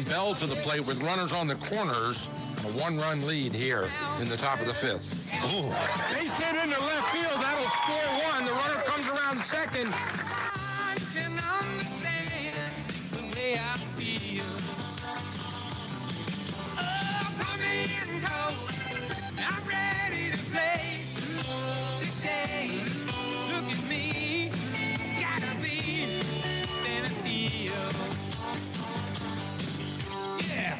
Bell to the plate with runners on the corners. A one-run lead here in the top of the fifth. Ooh. Base hit into left field. That'll score one. The runner comes around second. I can understand the way I feel. Oh, come in cold. I'm ready to play today. Look at me. Gotta be center field. Yeah.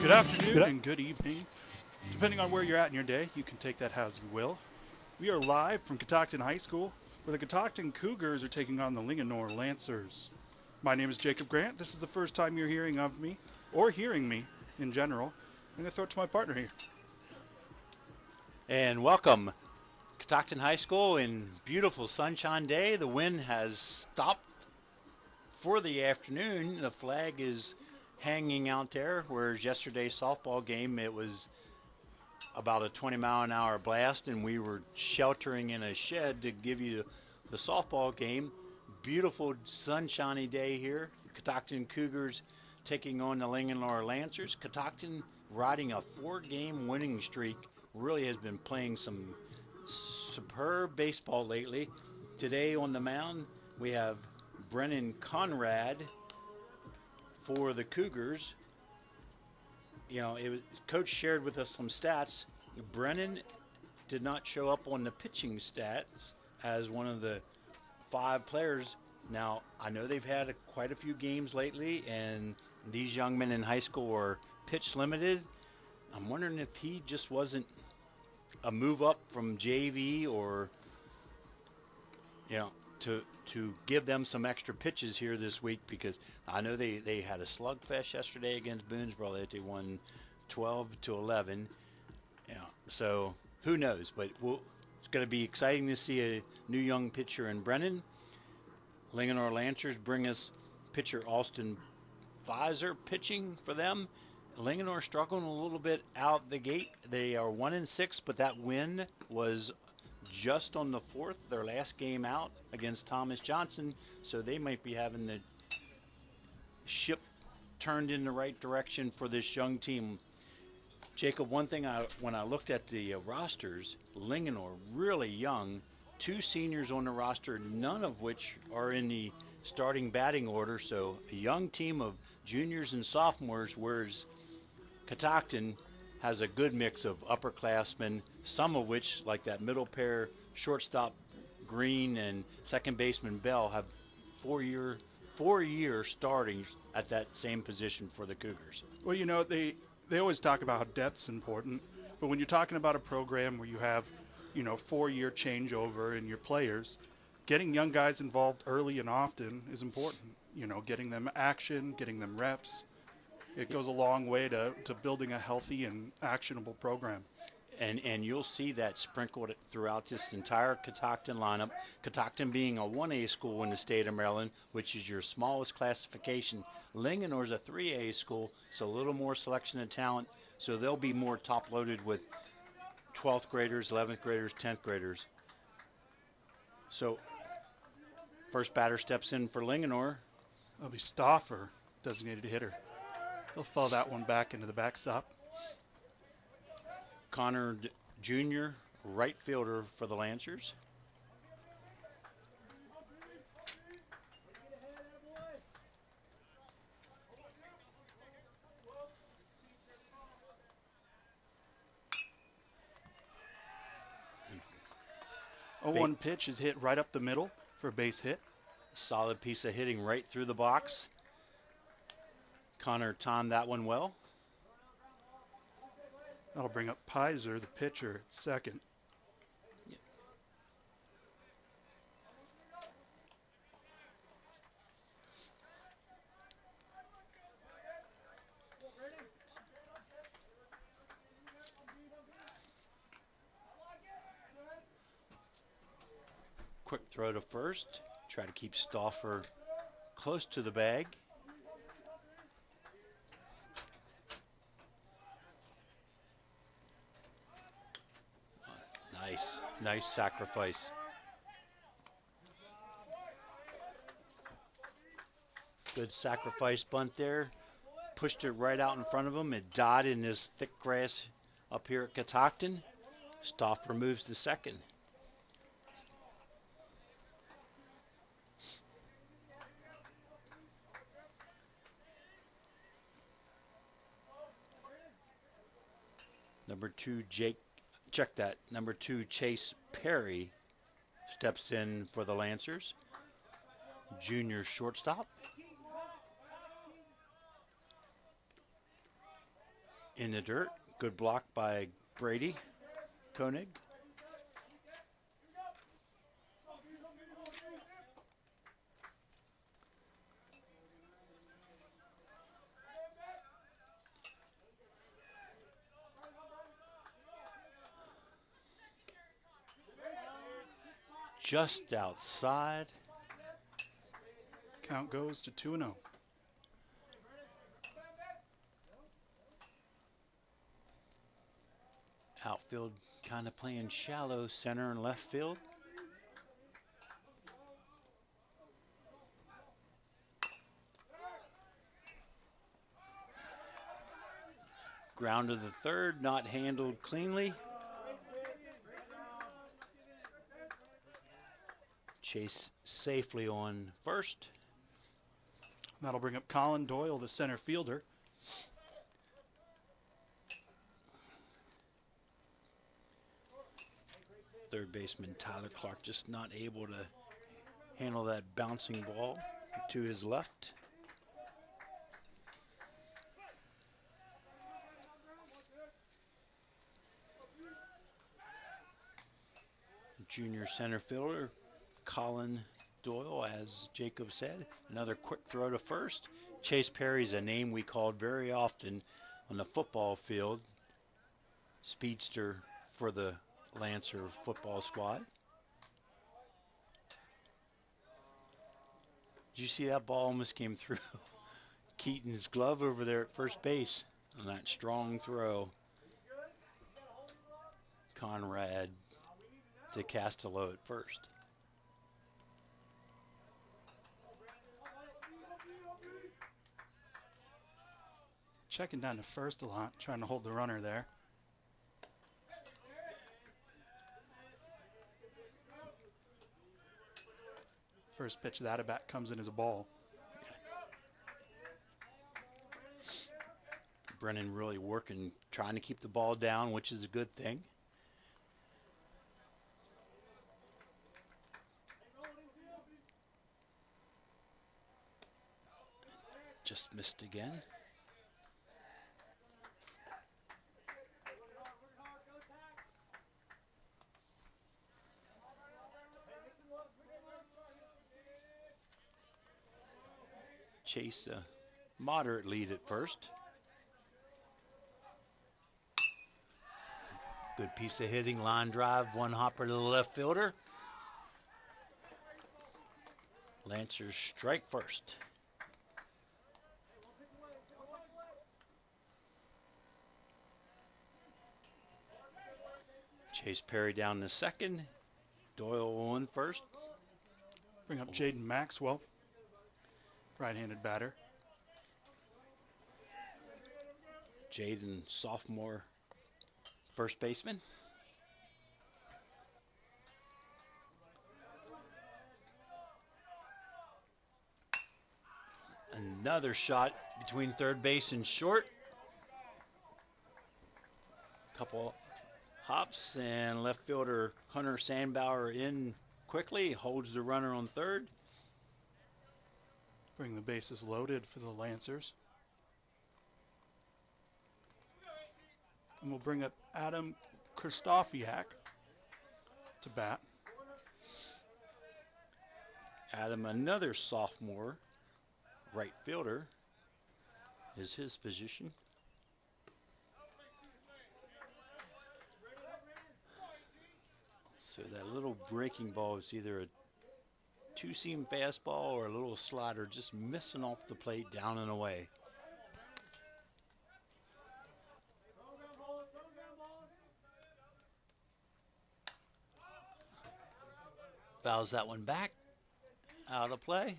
Good afternoon and good evening. Depending on where you're at in your day, you can take that as you will. We are live from Catoctin High School, where the Catoctin Cougars are taking on the Linganore Lancers. My name is Jacob Grant. This is the first time you're hearing of me, or hearing me in general. I'm going to throw it to my partner here. And welcome, Catoctin High School, in beautiful sunshine day. The wind has stopped for the afternoon. The flag is hanging out there, whereas yesterday's softball game, it was about a 20-mile-an-hour blast, and we were sheltering in a shed to give you the softball game. Beautiful sunshiny day here. Catoctin Cougars taking on the Linganore Lancers. Catoctin riding a 4-game winning streak, really has been playing some superb baseball lately. Today on the mound, we have Brennan Conrad for the Cougars. You know, Coach shared with us some stats. Brennan did not show up on the pitching stats as one of the 5 players. Now, I know they've had quite a few games lately, and these young men in high school are pitch limited. I'm wondering if he just wasn't a move up from JV, or, you know, to give them some extra pitches here this week, because I know they had a slugfest yesterday against Boonesboro that they won 12-11. Yeah, so who knows? But it's going to be exciting to see a new young pitcher in Brennan. Linganore Lancers bring us pitcher Austin Pfizer pitching for them. Linganore struggling a little bit out the gate. They are 1-6, but that win was just on the 4th, their last game out against Thomas Johnson, so they might be having the ship turned in the right direction for this young team. Jacob, one thing, when I looked at the rosters, Linganore really young, 2 seniors on the roster, none of which are in the starting batting order, so a young team of juniors and sophomores, whereas Catoctin has a good mix of upperclassmen, some of which, like that middle pair, shortstop Green and second baseman Bell, have 4-year starting at that same position for the Cougars. Well, you know, they always talk about how depth's important, but when you're talking about a program where you have, you know, 4-year changeover in your players, getting young guys involved early and often is important. You know, getting them action, getting them reps. It goes a long way to building a healthy and actionable program. And you'll see that sprinkled throughout this entire Catoctin lineup. Catoctin being a 1A school in the state of Maryland, which is your smallest classification. Linganore's a 3A school, so a little more selection of talent. So they'll be more top-loaded with 12th graders, 11th graders, 10th graders. So first batter steps in for Linganore. It'll be Stauffer, designated hitter. He'll follow that one back into the backstop. Connor Jr., right fielder for the Lancers. A 1 pitch is hit right up the middle for a base hit. Solid piece of hitting right through the box. Connor timed that one well. That'll bring up Pfizer, the pitcher, at second. Yep. Quick throw to first. Try to keep Stauffer close to the bag. Nice sacrifice. Good sacrifice bunt there. Pushed it right out in front of him. It died in this thick grass up here at Catoctin. Stoffer moves to second. Number 2, check that. Number 2, Chase Perry steps in for the Lancers. Junior shortstop. In the dirt. Good block by Brady Koenig. Just outside. Count goes to 2-0. Outfield kind of playing shallow, center and left field. Ground to the third, not handled cleanly. Chase safely on first. That'll bring up Colin Doyle, the center fielder. Third baseman Tyler Clark just not able to handle that bouncing ball to his left. Junior center fielder Colin Doyle, as Jacob said. Another quick throw to first. Chase Perry's a name we called very often on the football field. Speedster for the Lancer football squad. Did you see that ball almost came through Keaton's glove over there at first base on that strong throw? Conrad to Castello at first. Checking down to first a lot, trying to hold the runner there. First pitch of that at bat comes in as a ball. Brennan really working, trying to keep the ball down, which is a good thing. Just missed again. Chase a moderate lead at first. Good piece of hitting, line drive, one hopper to the left fielder. Lancers strike first. Chase Perry down to second. Doyle on first. Bring up Jaden Maxwell, right-handed batter. Jaden, sophomore first baseman. Another shot between third base and short. Couple hops, and left fielder Hunter Sandbauer in quickly, holds the runner on third. Bring the bases loaded for the Lancers. And we'll bring up Adam Kristofiak to bat. Adam, another sophomore right fielder, is his position. So that little breaking ball is either a two-seam fastball or a little slider just missing off the plate down and away. Fouls that one back. Out of play.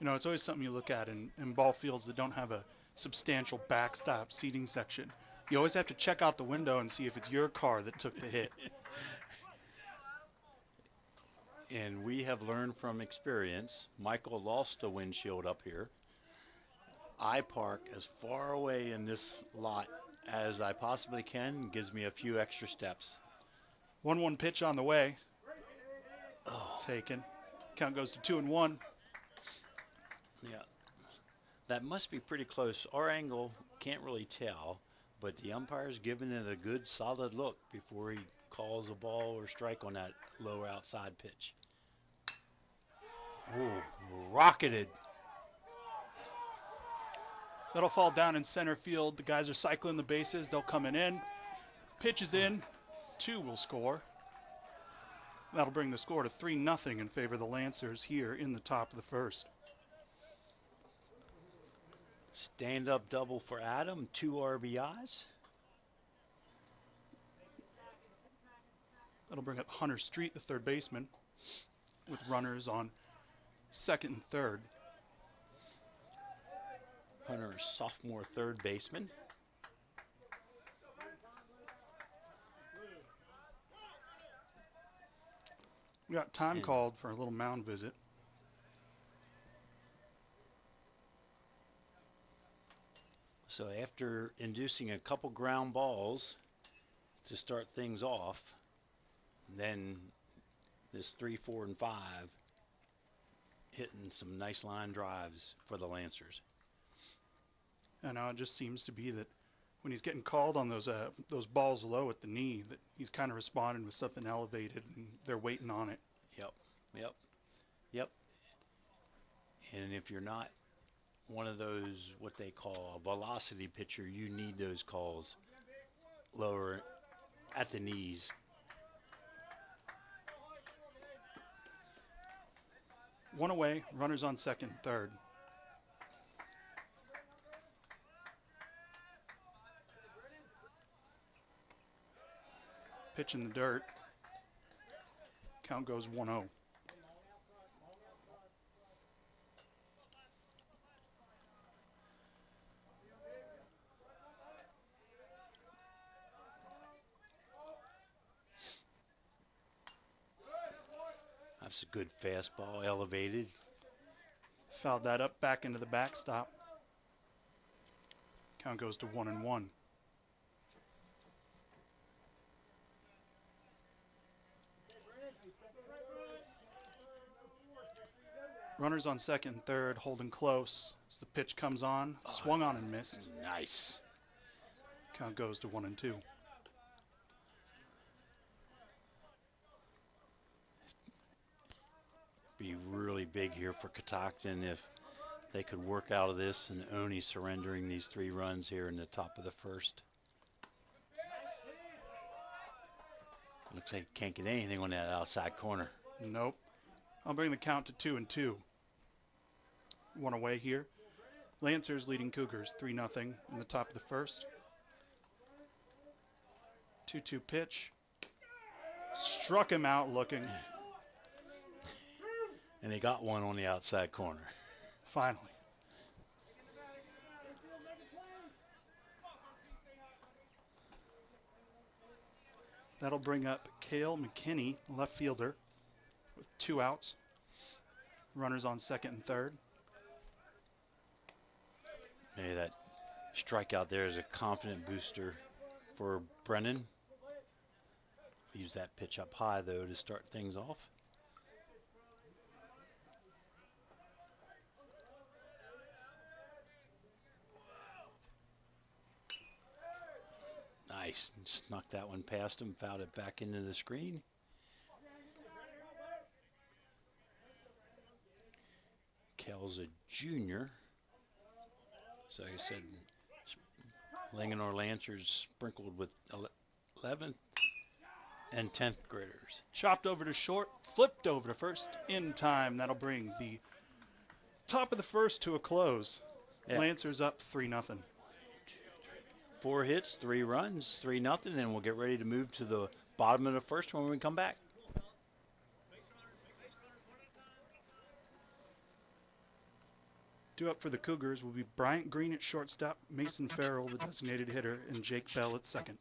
You know, it's always something you look at in ball fields that don't have a substantial backstop seating section. You always have to check out the window and see if it's your car that took the hit. And we have learned from experience. Michael lost a windshield up here. I park as far away in this lot as I possibly can. Gives me a few extra steps. 1-1 pitch on the way. Oh. Taken. Count goes to 2-1. Yeah. That must be pretty close. Our angle can't really tell, but the umpire's giving it a good solid look before he calls a ball or strike on that low outside pitch. Oh, rocketed. That'll fall down in center field. The guys are cycling the bases. They'll come in. Pitch is in. 2 will score. That'll bring the score to 3-0 in favor of the Lancers here in the top of the first. Stand-up double for Adam. 2 RBIs. That'll bring up Hunter Street, the third baseman, with runners on second and third. Hunter, sophomore third baseman. We got time called for a little mound visit. So after inducing a couple ground balls to start things off, then this 3, 4, and 5 hitting some nice line drives for the Lancers. And it just seems to be that when he's getting called on those balls low at the knee, that he's kind of responding with something elevated, and they're waiting on it. Yep. And if you're not one of those, what they call a velocity pitcher, you need those calls lower at the knees. One away, runners on second, third. Pitch in the dirt. Count goes 1-0. That's a good fastball, elevated. Fouled that up back into the backstop. Count goes to 1-1. Runners on second and third, holding close as the pitch comes on. Swung on and missed. Nice. Count goes to 1-2. Be really big here for Catoctin if they could work out of this and only surrendering these 3 runs here in the top of the first. Looks like can't get anything on that outside corner. Nope. I'll bring the count to 2-2. One away here. Lancers leading Cougars 3-0 in the top of the first. 2-2 pitch. Struck him out looking. And they got one on the outside corner. Finally. That'll bring up Cale McKinney, left fielder, with 2 outs. Runners on second and third. Maybe that strikeout there is a confident booster for Brennan. Leaves that pitch up high, though, to start things off. Nice. Snuck that one past him, fouled it back into the screen. Kel's a junior. So like I said, Linganore Lancers sprinkled with 11th and 10th graders. Chopped over to short, flipped over to first in time. That'll bring the top of the first to a close. Yeah. Lancers up 3-0. 4 hits, 3 runs, 3-0, and we'll get ready to move to the bottom of the first when we come back. Due up for the Cougars will be Bryant Green at shortstop, Mason Farrell, the designated hitter, and Jake Bell at second.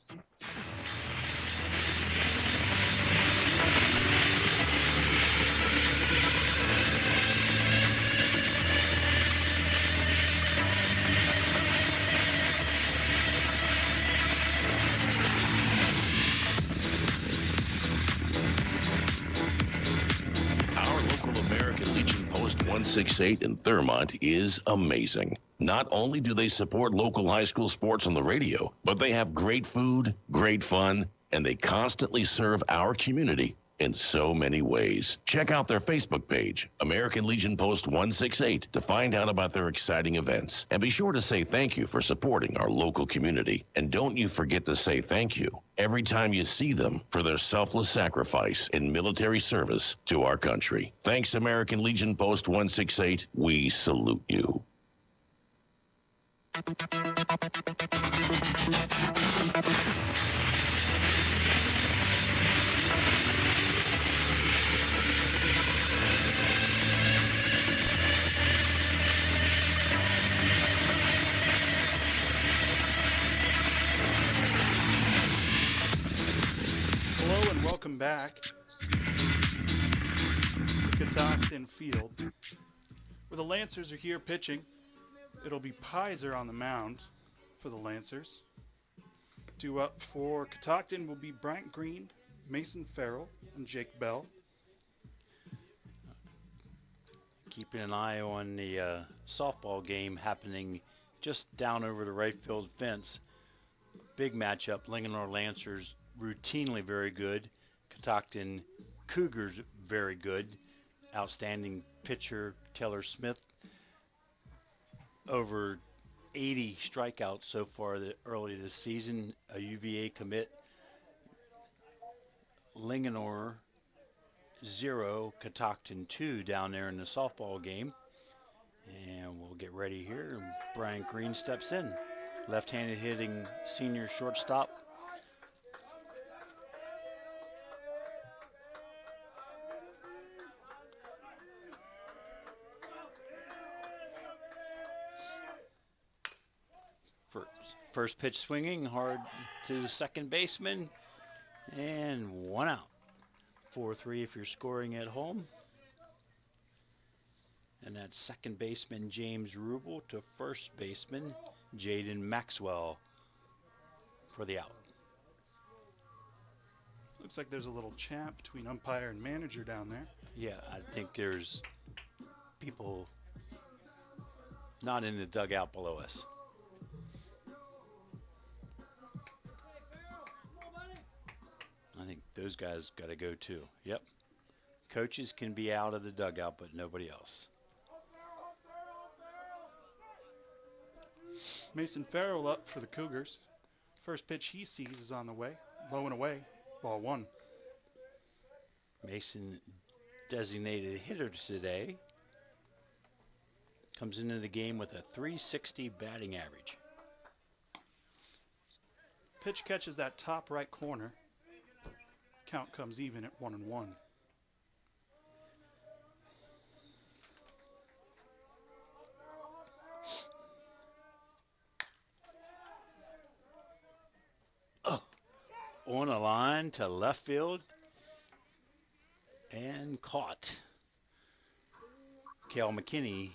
Our local American Legion Post 168 in Thurmont is amazing. Not only do they support local high school sports on the radio, but they have great food, great fun, and they constantly serve our community in so many ways. Check out their Facebook page, American Legion Post 168, to find out about their exciting events. And be sure to say thank you for supporting our local community. And don't you forget to say thank you every time you see them for their selfless sacrifice in military service to our country. Thanks, American Legion Post 168. We salute you. Hello and welcome back to Catoctin Field, where the Lancers are here pitching. It'll be Pizer on the mound for the Lancers. Due up for Catoctin will be Bryant Green, Mason Farrell, and Jake Bell. Keeping an eye on the softball game happening just down over the right field fence. Big matchup. Linganore Lancers routinely very good. Catoctin Cougars very good. Outstanding pitcher Taylor Smith. Over 80 strikeouts so far early this season. A UVA commit. Linganore 0, Catoctin 2 down there in the softball game. And we'll get ready here. Brian Green steps in. Left-handed hitting senior shortstop. First pitch swinging hard to the second baseman. And one out. 4-3 if you're scoring at home. And that's second baseman James Rubel to first baseman Jaden Maxwell for the out. Looks like there's a little chat between umpire and manager down there. Yeah, I think there's people not in the dugout below us. I think those guys got to go too. Yep. Coaches can be out of the dugout, but nobody else. Mason Farrell up for the Cougars. First pitch he sees is on the way. Low and away. Ball one. Mason, designated hitter today, comes into the game with a .360 batting average. Pitch catches that top right corner. Count comes even at 1-1. On a line to left field and caught. Cale McKinney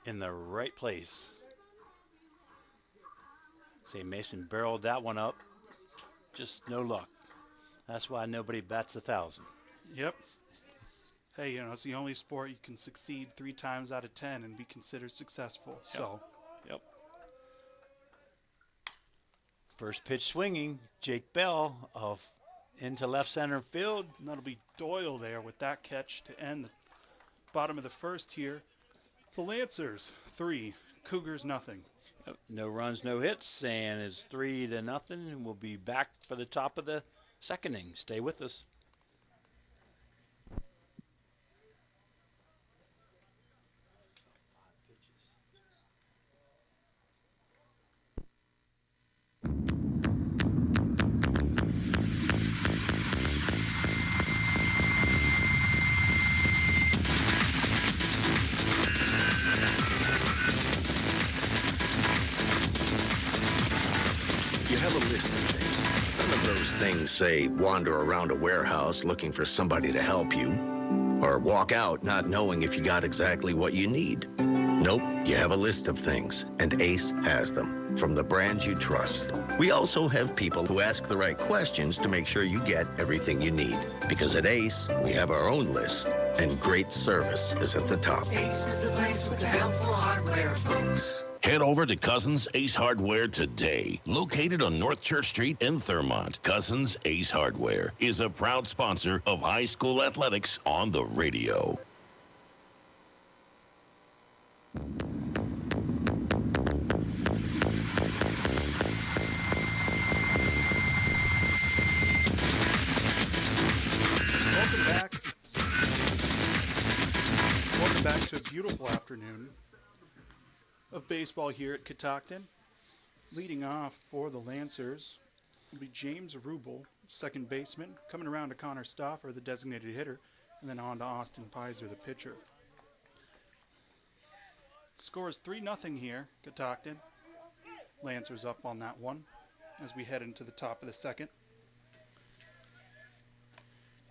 in the right place. Say Mason barreled that one up. Just no luck. That's why nobody bats 1,000. Yep. Hey, you know, it's the only sport you can succeed 3 times out of 10 and be considered successful. Yep. So, Yep. First pitch swinging, Jake Bell into left center field. and that'll be Doyle there with that catch to end the bottom of the first here. The Lancers 3, Cougars nothing. Yep, no runs, no hits, and it's 3-0. And we'll be back for the top of the second inning. Stay with us. say, wander around a warehouse looking for somebody to help you, or walk out not knowing if you got exactly what you need. Nope, you have a list of things, and Ace has them, from the brands you trust. We also have people who ask the right questions to make sure you get everything you need. Because at Ace, we have our own list, and great service is at the top. Ace is the place with the helpful hardware, folks. Head over to Cousins Ace Hardware today. Located on North Church Street in Thurmont, Cousins Ace Hardware is a proud sponsor of high school athletics on the radio. Welcome back. Welcome back to a beautiful afternoon of baseball here at Catoctin. Leading off for the Lancers will be James Rubel, second baseman, coming around to Connor Stauffer, the designated hitter, and then on to Austin Pizer, the pitcher. Score is 3-0 here, Catoctin. Lancers up on that one as we head into the top of the second.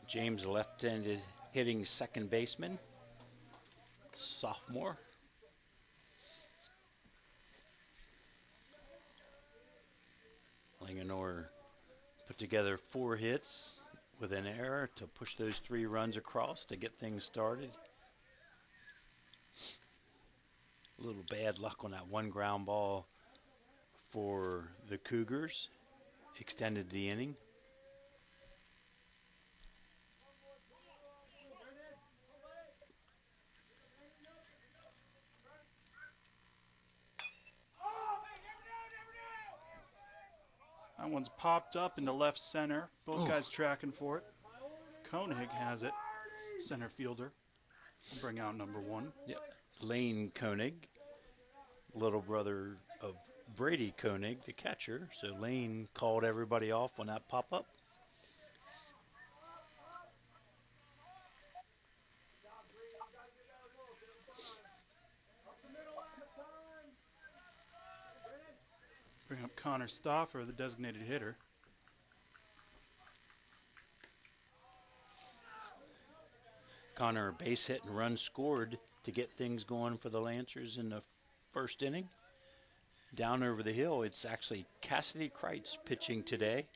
James, left-handed hitting second baseman, sophomore. Linganore put together 4 hits with an error to push those 3 runs across to get things started. A little bad luck on that one ground ball for the Cougars. Extended the inning. That one's popped up into left center. Both guys tracking for it. Koenig has it, center fielder. We'll bring out number 1. Yep. Lane Koenig, little brother of Brady Koenig, the catcher. So Lane called everybody off on that pop-up. Bring up Connor Stauffer, the designated hitter. Connor, base hit and run scored to get things going for the Lancers in the first inning. Down over the hill, it's actually Cassidy Kreitz pitching today,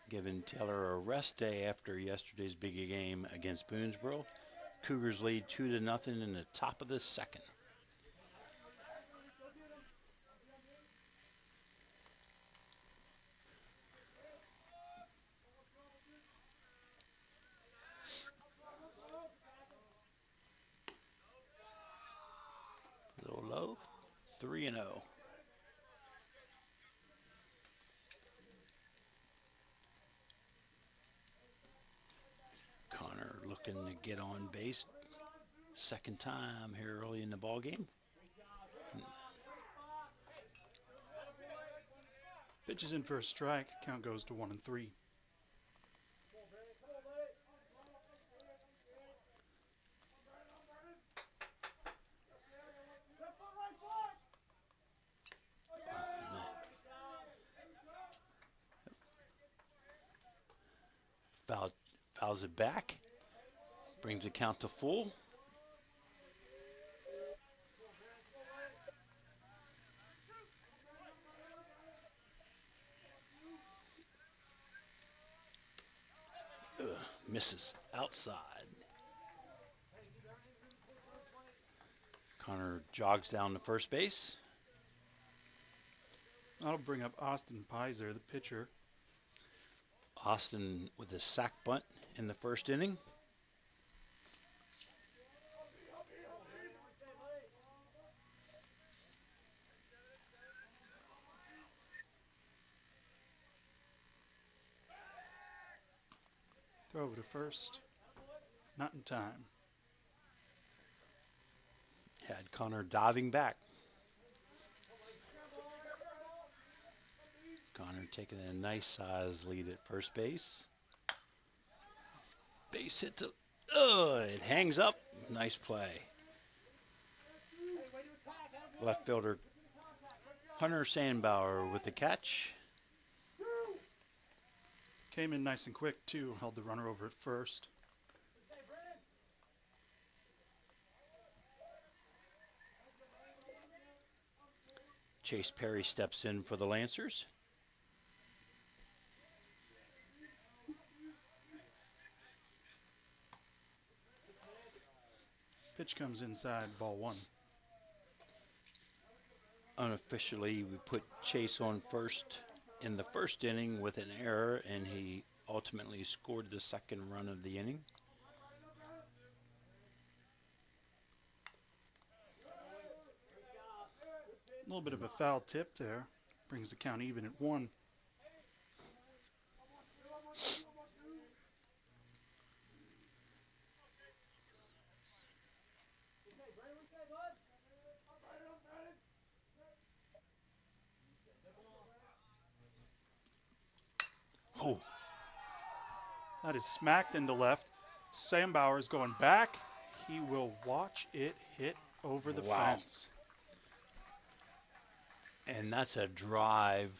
giving Taylor a rest day after yesterday's big game against Boonesboro. Cougars lead 2-0 in the top of the second. A little low, 3-0. Connor looking to get on base. Second time here early in the ball game. Pitches in for a strike. Count goes to 1-3. Fouls it back. Brings the count to full. Misses outside. Connor jogs down to first base. That'll bring up Austin Pizer, the pitcher. Austin with a sac bunt in the first inning. Throw over to first. Not in time. Had Connor diving back. Connor taking a nice size lead at first base. Base hit to, it hangs up. Nice play. Left fielder Hunter Sandbauer with the catch. Came in nice and quick, too. Held the runner over at first. Chase Perry steps in for the Lancers. Pitch comes inside, ball 1. Unofficially, we put Chase on first in the first inning with an error, and he ultimately scored the second run of the inning. A little bit of a foul tip there. Brings the count even at 1. Oh, That is smacked into left. Sam Bauer's going back. He will watch it hit over the Wow. fence. and that's a drive.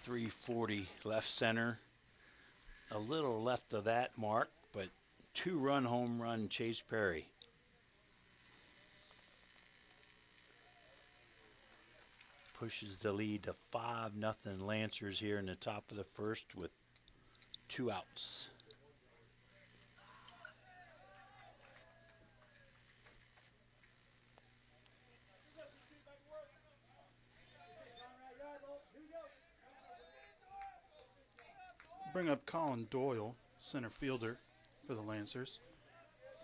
340 left center. A little left of that mark, but 2-run home run, Chase Perry. Pushes the lead to 5-0 Lancers here in the top of the first with 2 outs. Bring up Colin Doyle, center fielder for the Lancers.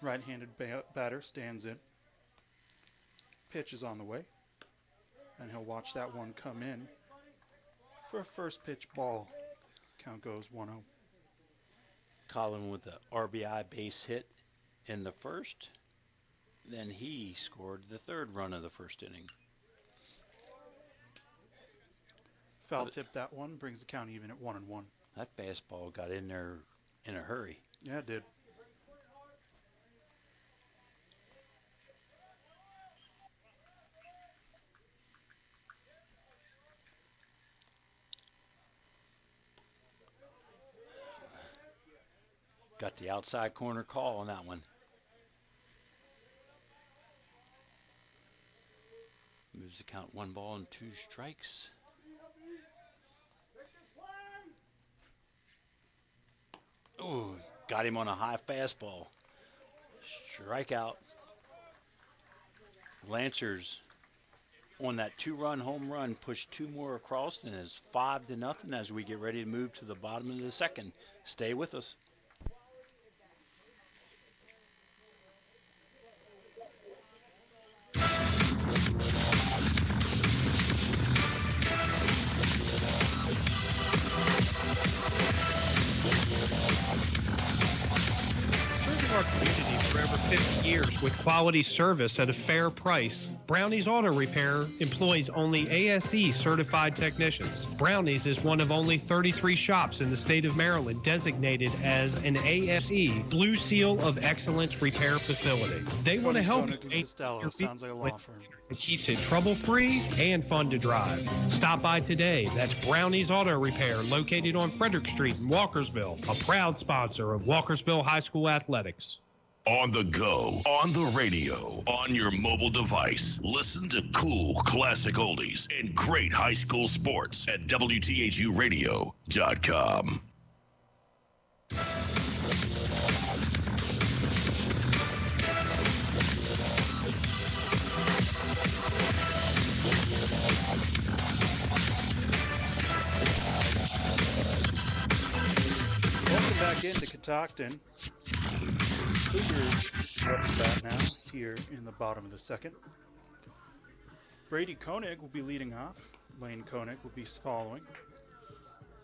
Right-handed batter stands in. Pitch is on the way. And he'll watch that one come in for a first pitch ball. Count goes 1-0. Colin with the RBI base hit in the first. Then he scored the 3rd run of the first inning. Foul tip that one, brings the count even at 1-1. That fastball got in there in a hurry. Yeah, it did. Got the outside corner call on that one. Moves the count 1 ball and 2 strikes. Oh, got him on a high fastball. Strikeout. Lancers on that 2-run home run push 2 more across and is 5-0 as we get ready to move to the bottom of the second. Stay with us. Serving our community for over 50 years with quality service at a fair price, Brownie's Auto Repair employs only ASE certified technicians. Brownie's is one of only 33 shops in the state of Maryland designated as an ASE Blue Seal of Excellence repair facility. They want to help you Koenig and make Costello your sounds like a law firm. it keeps it trouble-free and fun to drive. Stop by today. That's Brownie's Auto Repair, located on Frederick Street in Walkersville, a proud sponsor of Walkersville High School Athletics. On the go, on the radio, on your mobile device. Listen to cool classic oldies and great high school sports at WTHUradio.com. Welcome back into Catoctin. Cougars are up to bat now here in the bottom of the second. Brady Koenig will be leading off. Lane Koenig will be following.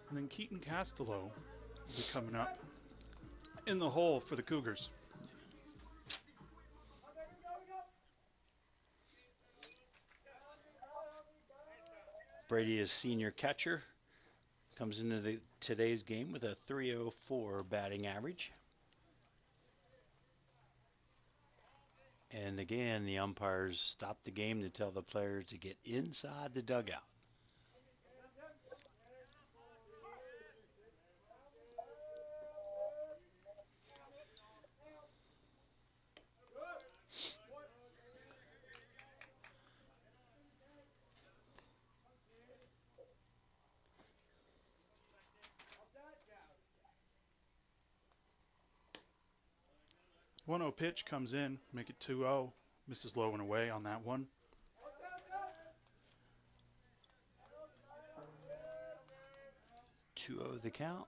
And then Keaton Castello will be coming up in the hole for the Cougars. Brady is senior catcher. Comes into today's game with a .304 batting average. And again, the umpires stop the game to tell the players to get inside the dugout. 1-0 pitch comes in, make it 2-0. Misses low and away on that one. Two the count.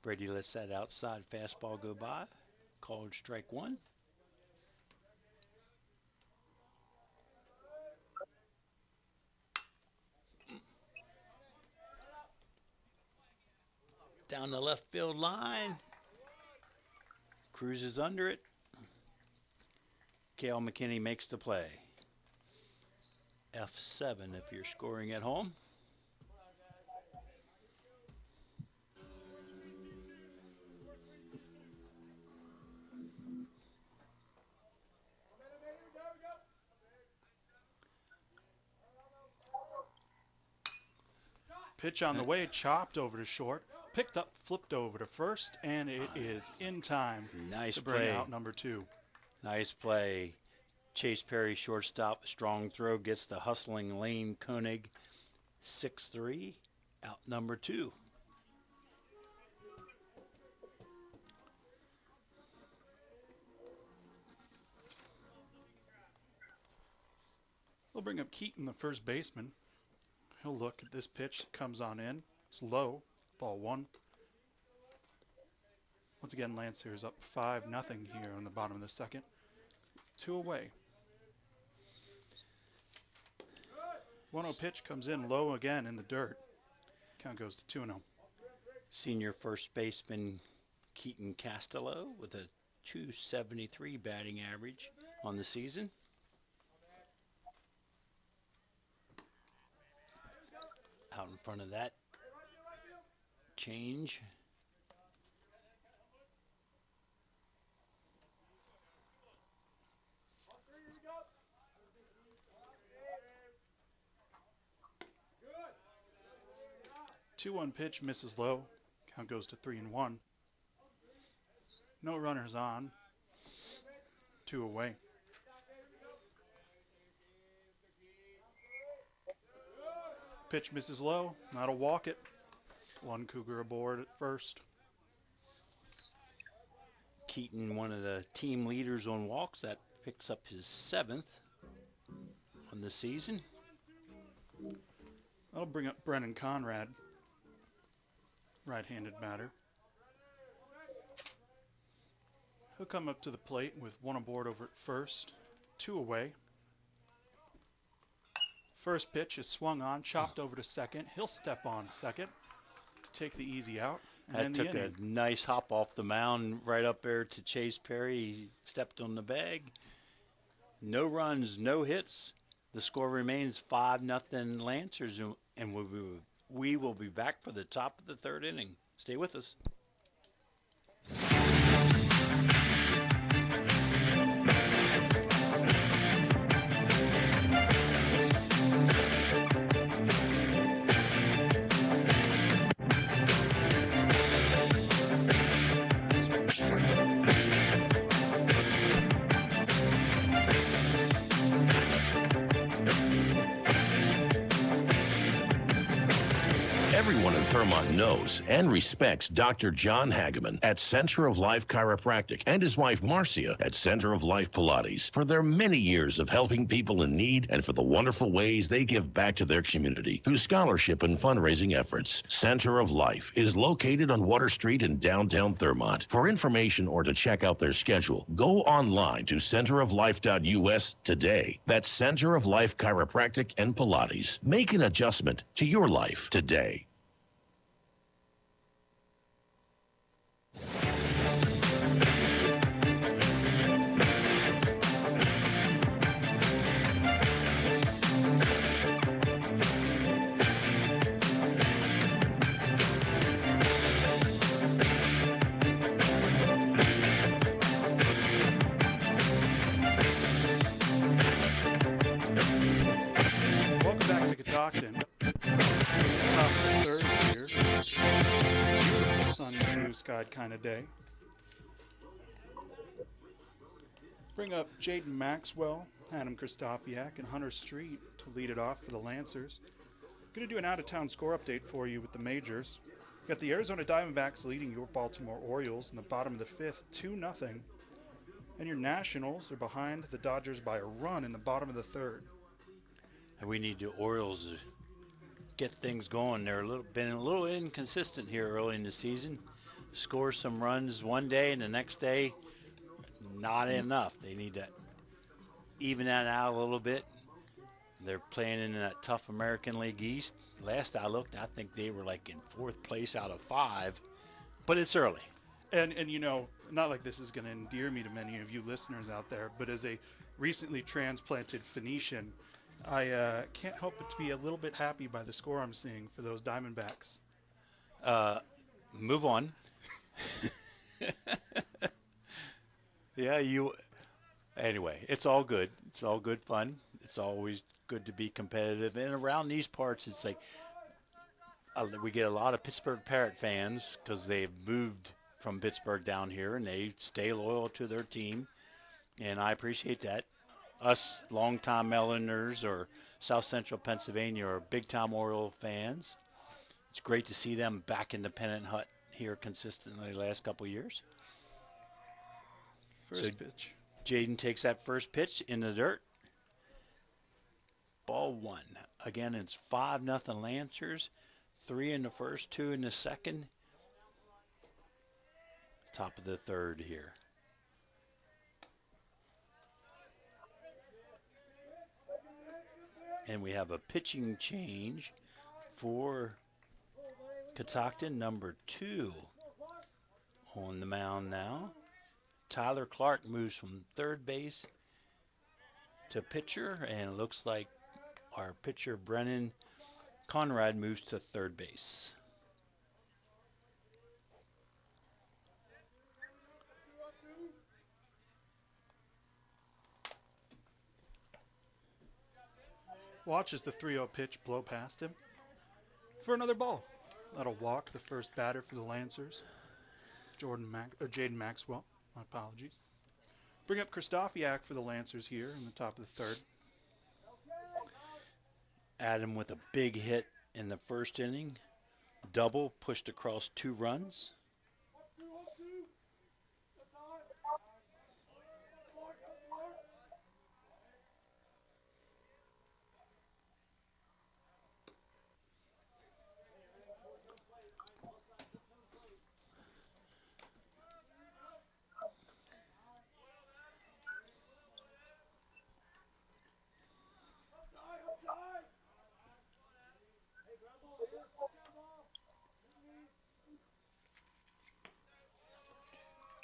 Brady lets that outside fastball go by. Called strike one. Down the left field line. Cruises under it. Cale McKinney makes the play. F7 if you're scoring at home. Pitch on the way, chopped over to short, picked up, flipped over to first, and it is in time Nice to bring play. out number 2. Nice play. Chase Perry, shortstop, strong throw, gets the hustling Lane Koenig. 6-3, out number 2. We'll bring up Keaton, the first baseman. He'll look at this pitch that comes on in. It's low, ball 1. Once again, Lancer is up 5-0 here on the bottom of the second. 2 away. 1-0 pitch comes in low again in the dirt. Count goes to 2-0. Senior first baseman Keaton Castello with a .273 batting average on the season. Out in front of that change. Good. 2-1 pitch misses low. Count goes to 3-1. No runners on. 2 away. Pitch misses low. That'll walk it. 1 Cougar aboard at first. Keaton, one of the team leaders on walks, that picks up his 7th on the season. That'll bring up Brennan Conrad, right-handed batter. He'll come up to the plate with 1 aboard over at first, 2 away. First pitch is swung on, chopped over to second. He'll step on second to take the easy out. That took a nice hop off the mound right up there to Chase Perry. He stepped on the bag. No runs, no hits. The score remains 5-0 Lancers, and we will be back for the top of the 3rd inning. Stay with us. Everyone in Thurmont knows and respects Dr. John Hageman at Center of Life Chiropractic and his wife Marcia at Center of Life Pilates for their many years of helping people in need and for the wonderful ways they give back to their community through scholarship and fundraising efforts. Center of Life is located on Water Street in downtown Thurmont. For information or to check out their schedule, go online to centeroflife.us today. That's Center of Life Chiropractic and Pilates. Make an adjustment to your life today. Welcome back to Catoctin. Top of the 3rd here. Beautiful sunny blue sky kind of day. Bring up Jaden Maxwell, Adam Kristofiak, and Hunter Street to lead it off for the Lancers. Going to do an out-of-town score update for you with the majors. You got the Arizona Diamondbacks leading your Baltimore Orioles in the bottom of the fifth, 2-0. And your Nationals are behind the Dodgers by a run in the bottom of the third. And we need the Orioles to get things going. They're been a little inconsistent here early in the season. Score some runs one day and the next day, not enough. They need to even that out a little bit. They're playing in that tough American League East. Last I looked, I think they were like in 4th place out of 5, but it's early. And you know, not like this is going to endear me to many of you listeners out there, but as a recently transplanted Phoenician, I can't help but to be a little bit happy by the score I'm seeing for those Diamondbacks. Move on. Yeah, anyway, it's all good. It's all good fun. It's always good to be competitive. And around these parts, it's like we get a lot of Pittsburgh Parrot fans because they've moved from Pittsburgh down here, and they stay loyal to their team. And I appreciate that. Us longtime Islanders or South Central Pennsylvania are big-time Oriole fans. It's great to see them back in the pennant hut here consistently the last couple of years. First pitch. Jaden takes that first pitch in the dirt. Ball 1. Again, it's 5-0 Lancers. 3 in the first, 2 in the second. Top of the third here. And we have a pitching change for Catoctin, number 2 on the mound now. Tyler Clark moves from third base to pitcher, and it looks like our pitcher Brennan Conrad moves to third base. Watch as the 3-0 pitch blow past him for another ball. That'll walk the first batter for the Lancers, Jaden Maxwell. My apologies. Bring up Kristofiak for the Lancers here in the top of the third. Adam with a big hit in the first inning. Double pushed across 2 runs.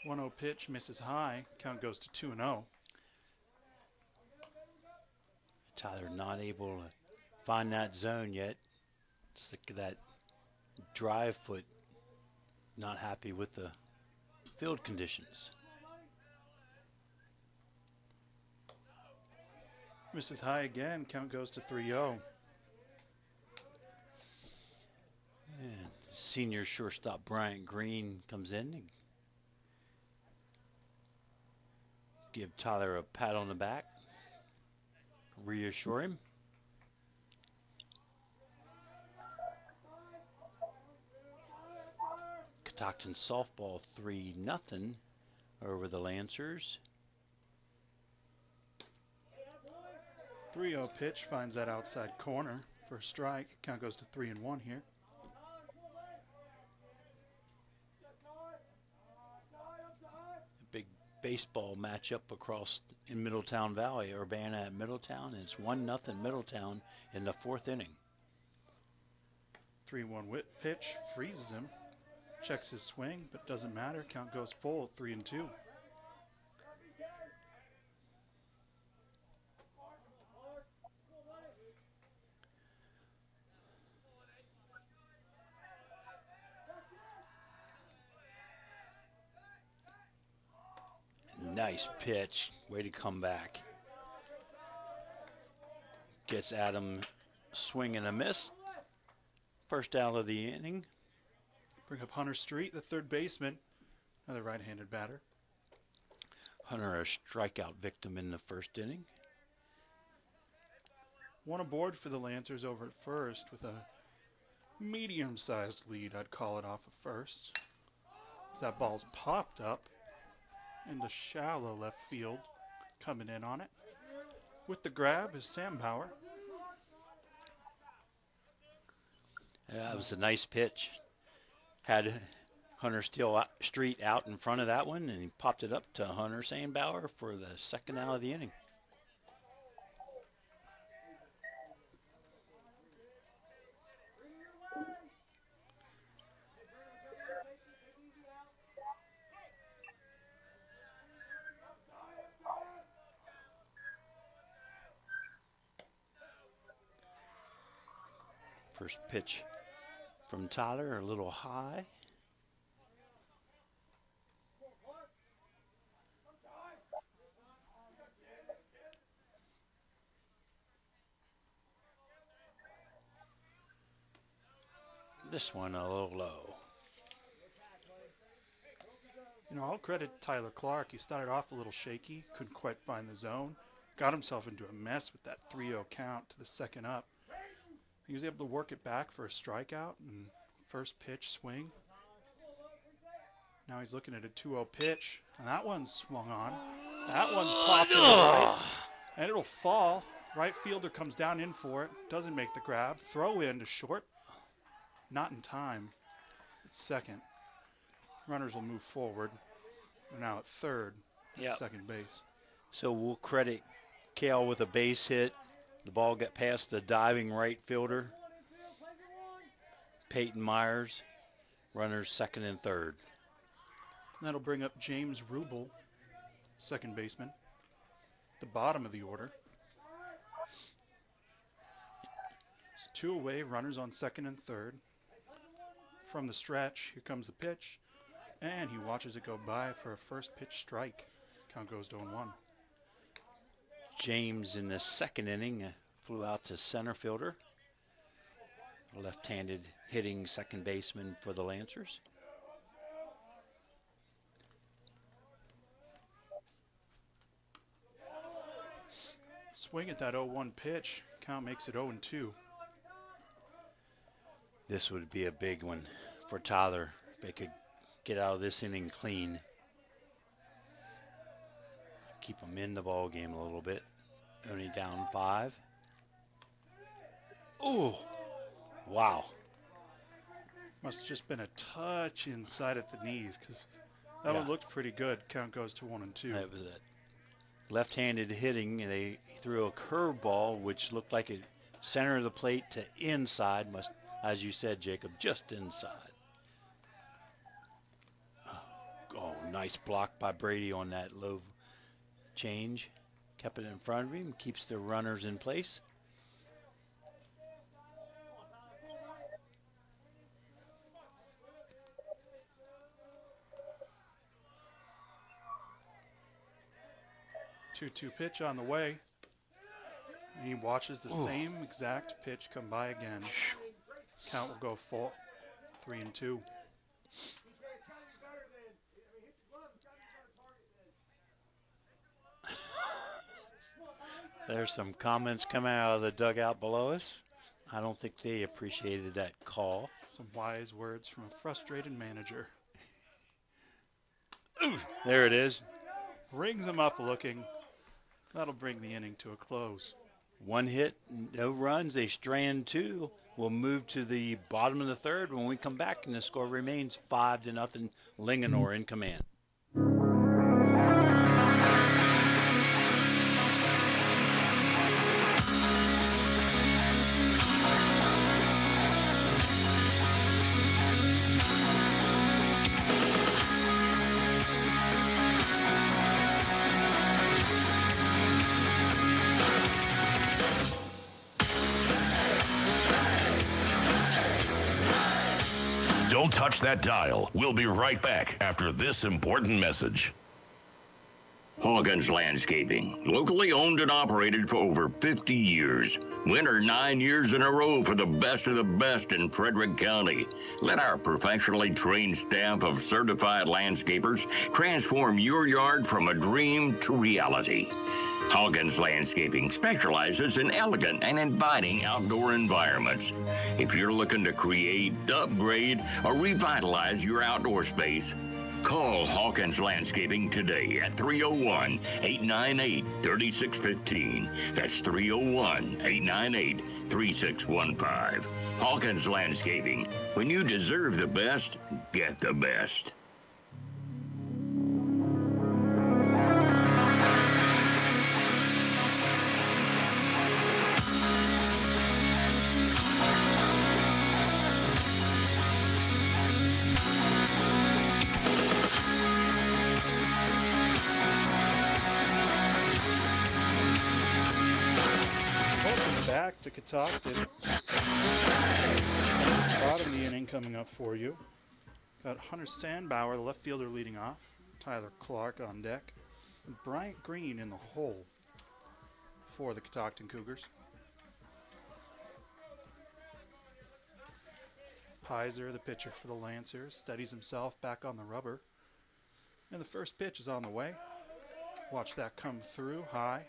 One-0 pitch misses high. Count goes to 2-0. Tyler not able to find that zone yet. It's like that drive foot, not happy with the field conditions. Misses high again. Count goes to 3-0. And senior shortstop Bryant Green comes in and give Tyler a pat on the back, reassure him. Catoctin softball 3-0 over the Lancers. 3-0 pitch finds that outside corner for a strike. Count goes to 3-1 here. Big baseball matchup across in Middletown Valley, Urbana at Middletown, and it's 1-0 Middletown in the 4th inning. 3-1 pitch freezes him. Checks his swing, but doesn't matter. Count goes full, 3-2. Nice pitch. Way to come back. Gets Adam swing and a miss. First out of the inning. Bring up Hunter Street, the third baseman. Another right-handed batter. Hunter a strikeout victim in the first inning. One aboard for the Lancers over at first with a medium-sized lead, I'd call it, off of first. As that ball's popped up into shallow left field, coming in on it. With the grab is Sam Bauer. That was a nice pitch. Had Hunter Street out in front of that one, and he popped it up to Hunter Sandbauer for the second out of the inning. First pitch from Tyler, a little high. This one a little low. You know, I'll credit Tyler Clark. He started off a little shaky, couldn't quite find the zone, got himself into a mess with that 3-0 count to the second up. He was able to work it back for a strikeout and first pitch swing. Now he's looking at a 2-0 pitch, and that one's swung on. That one's popped in right, and it'll fall. Right fielder comes down in for it, doesn't make the grab. Throw in to short, not in time. It's second. Runners will move forward. They're now at third, at second base. So we'll credit Kale with a base hit. The ball got past the diving right fielder, Peyton Myers. Runners second and third. That'll bring up James Rubel, second baseman, the bottom of the order. It's 2 away, runners on second and third. From the stretch, here comes the pitch, and he watches it go by for a first pitch strike. Count goes to 0-1. James in the second inning flew out to center fielder. Left-handed hitting second baseman for the Lancers. Swing at that 0-1 pitch. Count makes it 0-2. This would be a big one for Tyler if they could get out of this inning clean. Keep them in the ball game a little bit. Only down 5. Oh, wow. Must have just been a touch inside at the knees because that one looked pretty good. Count goes to 1-2. That was it. Left-handed hitting, and they threw a curveball, which looked like a center of the plate to inside. Must, as you said, Jacob, just inside. Oh, nice block by Brady on that low change. Kept it in front of him, keeps the runners in place. Two pitch on the way. And he watches the same exact pitch come by again. Count will go full. 3-2. There's some comments coming out of the dugout below us. I don't think they appreciated that call. Some wise words from a frustrated manager. There it is. Rings him up looking. That'll bring the inning to a close. 1 hit, no runs. They strand 2. We'll move to the bottom of the third when we come back, and the score remains 5-0. Linganore in command. Don't touch that dial. We'll be right back after this important message. Hawkins Landscaping, locally owned and operated for over 50 years. Winner 9 years in a row for the best of the best in Frederick County. Let our professionally trained staff of certified landscapers transform your yard from a dream to reality. Hawkins Landscaping specializes in elegant and inviting outdoor environments. If you're looking to create, upgrade, or revitalize your outdoor space, call Hawkins Landscaping today at 301-898-3615. That's 301-898-3615. Hawkins Landscaping. When you deserve the best, get the best. Back to Catoctin. Bottom of the inning coming up for you. Got Hunter Sandbauer, the left fielder, leading off. Tyler Clark on deck. And Bryant Green in the hole for the Catoctin Cougars. Pizer, the pitcher for the Lancers, steadies himself back on the rubber. And the first pitch is on the way. Watch that come through high.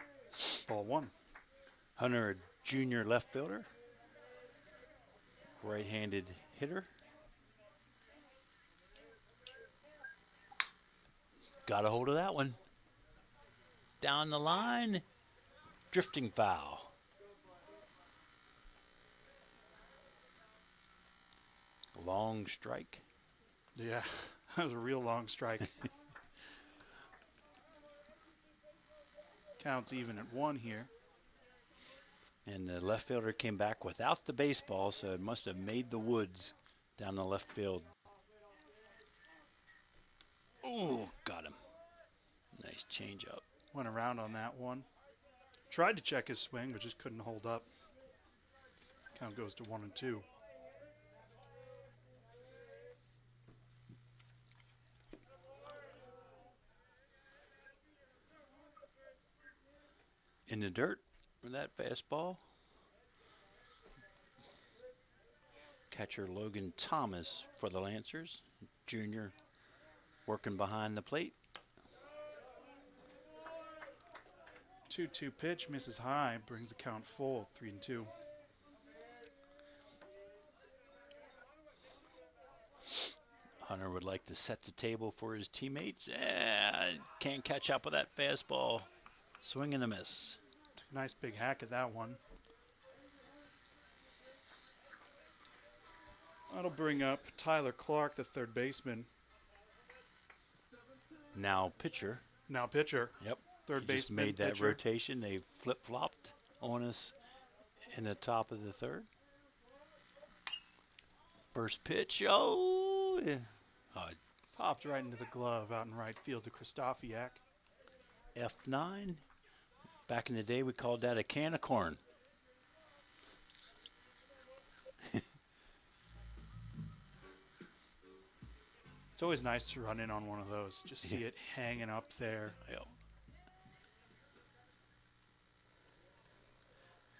Ball one. Hunter, junior left fielder, right-handed hitter. Got a hold of that one. Down the line, drifting foul. Long strike. Yeah, that was a real long strike. Counts even at one here. And the left fielder came back without the baseball, so it must have made the woods down the left field. Oh, got him. Nice change up. Went around on that one. Tried to check his swing, but just couldn't hold up. Count goes to 1-2. In the dirt with that fastball. Catcher Logan Thomas for the Lancers. Junior working behind the plate. 2-2 pitch, misses high, brings the count full, 3-2. Hunter would like to set the table for his teammates. Can't catch up with that fastball. Swing and a miss. Took a nice big hack at that one. That'll bring up Tyler Clark, the third baseman. Now pitcher. Now pitcher. Yep. Third He just baseman. made that pitcher. rotation. They flip-flopped on us in the top of the third. First pitch. Oh, yeah. Popped right into the glove out in right field to Kristofiak. F9. Back in the day, we called that a can of corn. It's always nice to run in on one of those. Just see it hanging up there. Yep.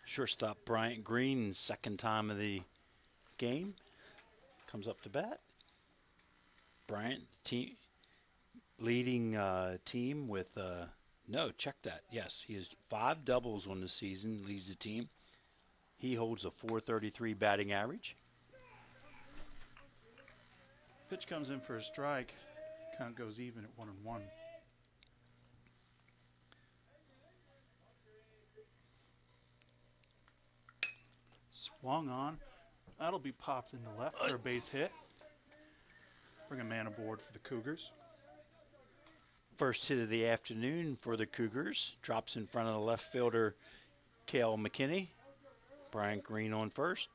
Shortstop Bryant Green, second time of the game, comes up to bat. Bryant, leading team with, no, check that. Yes, he has 5 doubles on the season, leads the team. He holds a .433 batting average. Pitch comes in for a strike. Count goes even at 1-1. Swung on. That'll be popped into left for a base hit. Bring a man aboard for the Cougars. First hit of the afternoon for the Cougars. Drops in front of the left fielder, Cale McKinney. Bryant Green on first.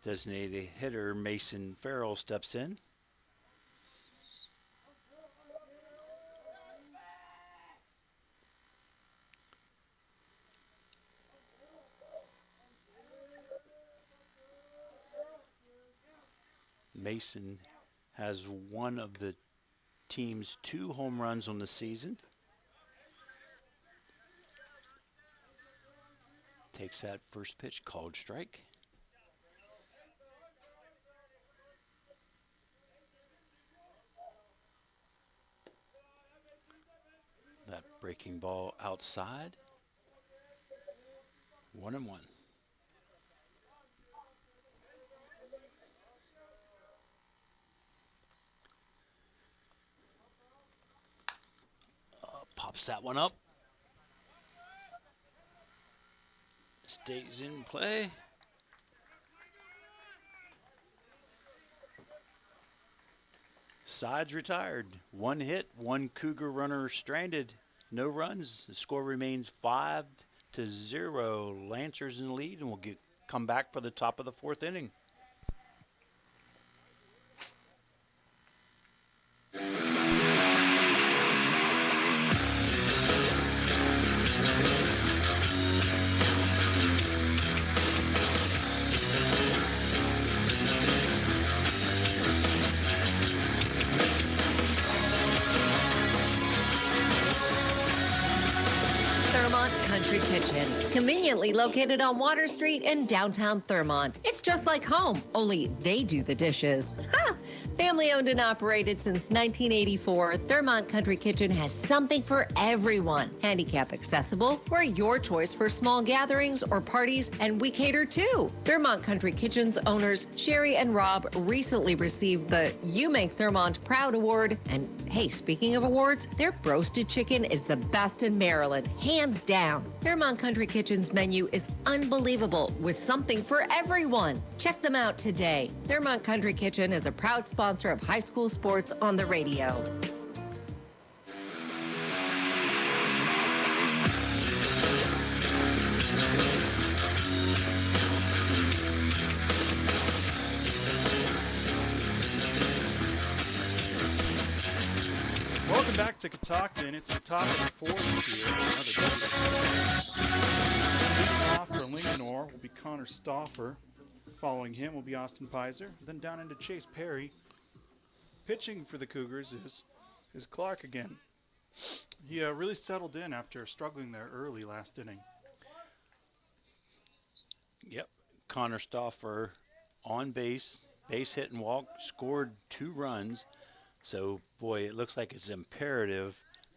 Designated hitter Mason Farrell steps in. Mason has one of the team's 2 home runs on the season. Takes that first pitch, called strike. Breaking ball outside. 1-1. Pops that one up. Stays in play. Sides retired. One hit, one Cougar runner stranded. No runs. The score remains 5-0. Lancers in the lead, and we'll come back for the top of the fourth inning. Country Kitchen, conveniently located on Water Street in downtown Thurmont. It's just like home, only they do the dishes. Ha! Family owned and operated since 1984, Thurmont Country Kitchen has something for everyone. Handicap accessible, we're your choice for small gatherings or parties, and we cater too. Thurmont Country Kitchen's owners, Sherry and Rob, recently received the You Make Thurmont Proud Award. And hey, speaking of awards, their roasted chicken is the best in Maryland, hands down. Thurmont Country Kitchen's menu is unbelievable, with something for everyone. Check them out today. Thurmont Country Kitchen is a proud sponsor of high school sports on the radio. Welcome back to Catoctin. It's the top of the fourth here. Another leading off for Lincoln will be Connor Stauffer. Following him will be Austin Pizer. Then down into Chase Perry. Pitching for the Cougars is Clark again. He really settled in after struggling there early last inning. Yep. Connor Stauffer on base hit and walk, scored 2 runs. So, boy, it looks like it's imperative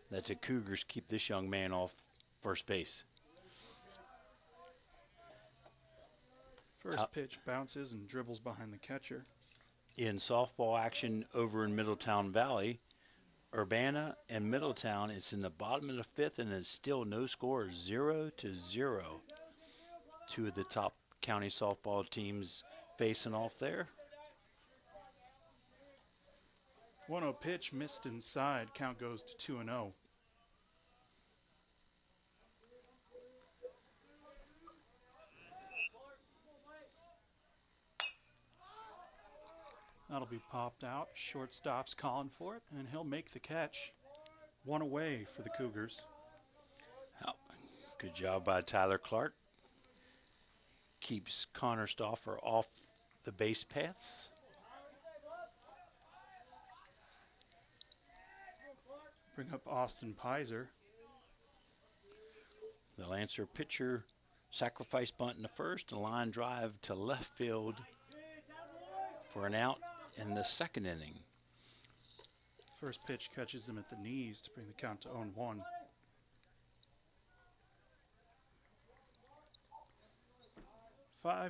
that the Cougars keep this young man off first base. First pitch bounces and dribbles behind the catcher. In softball action over in Middletown Valley, Urbana and Middletown, it's in the bottom of the fifth and it's still no score, 0-0. Two of the top county softball teams facing off there. 1-0 pitch missed inside. Count goes to 2-0. That'll be popped out. Shortstop's calling for it, and he'll make the catch. 1 away for the Cougars. Oh, good job by Tyler Clark. Keeps Connor Stauffer off the base paths. Bring up Austin Pizer. The Lancer pitcher sacrifice bunt in the first, a line drive to left field for an out in the second inning. First pitch catches him at the knees to bring the count to 0-1.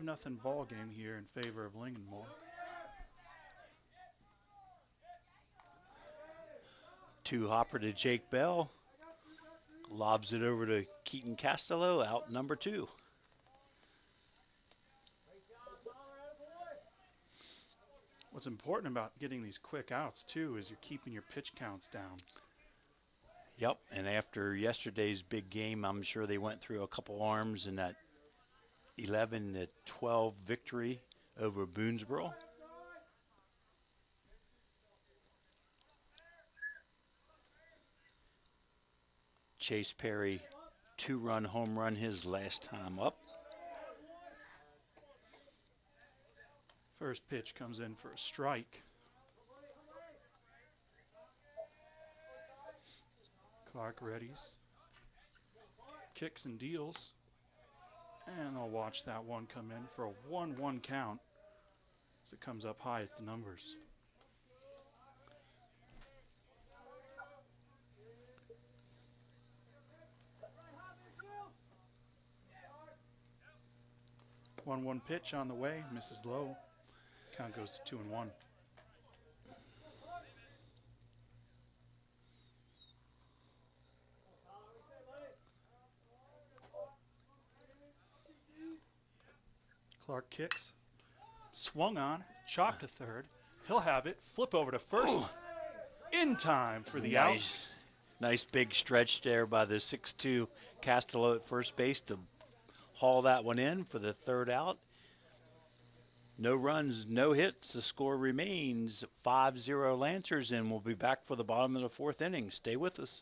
Nothing ball game here in favor of Lincolnmore. Two-hopper to Jake Bell. Lobs it over to Keaton Castello, out number 2. What's important about getting these quick outs, too, is you're keeping your pitch counts down. Yep, and after yesterday's big game, I'm sure they went through a couple arms in that 11-12 victory over Boonesboro. Chase Perry, 2-run home run his last time up. First pitch comes in for a strike. Clark readies. Kicks and deals. And I'll watch that one come in for a 1-1 count as it comes up high at the numbers. 1-1 pitch on the way, misses low. Count goes to 2-1. Clark kicks, swung on, chopped to third. He'll have it, flip over to first. In time for the out. Nice big stretch there by the 6'2 Castello at first base to haul that one in for the third out. No runs, no hits. The score remains 5-0 Lancers, and we'll be back for the bottom of the fourth inning. Stay with us.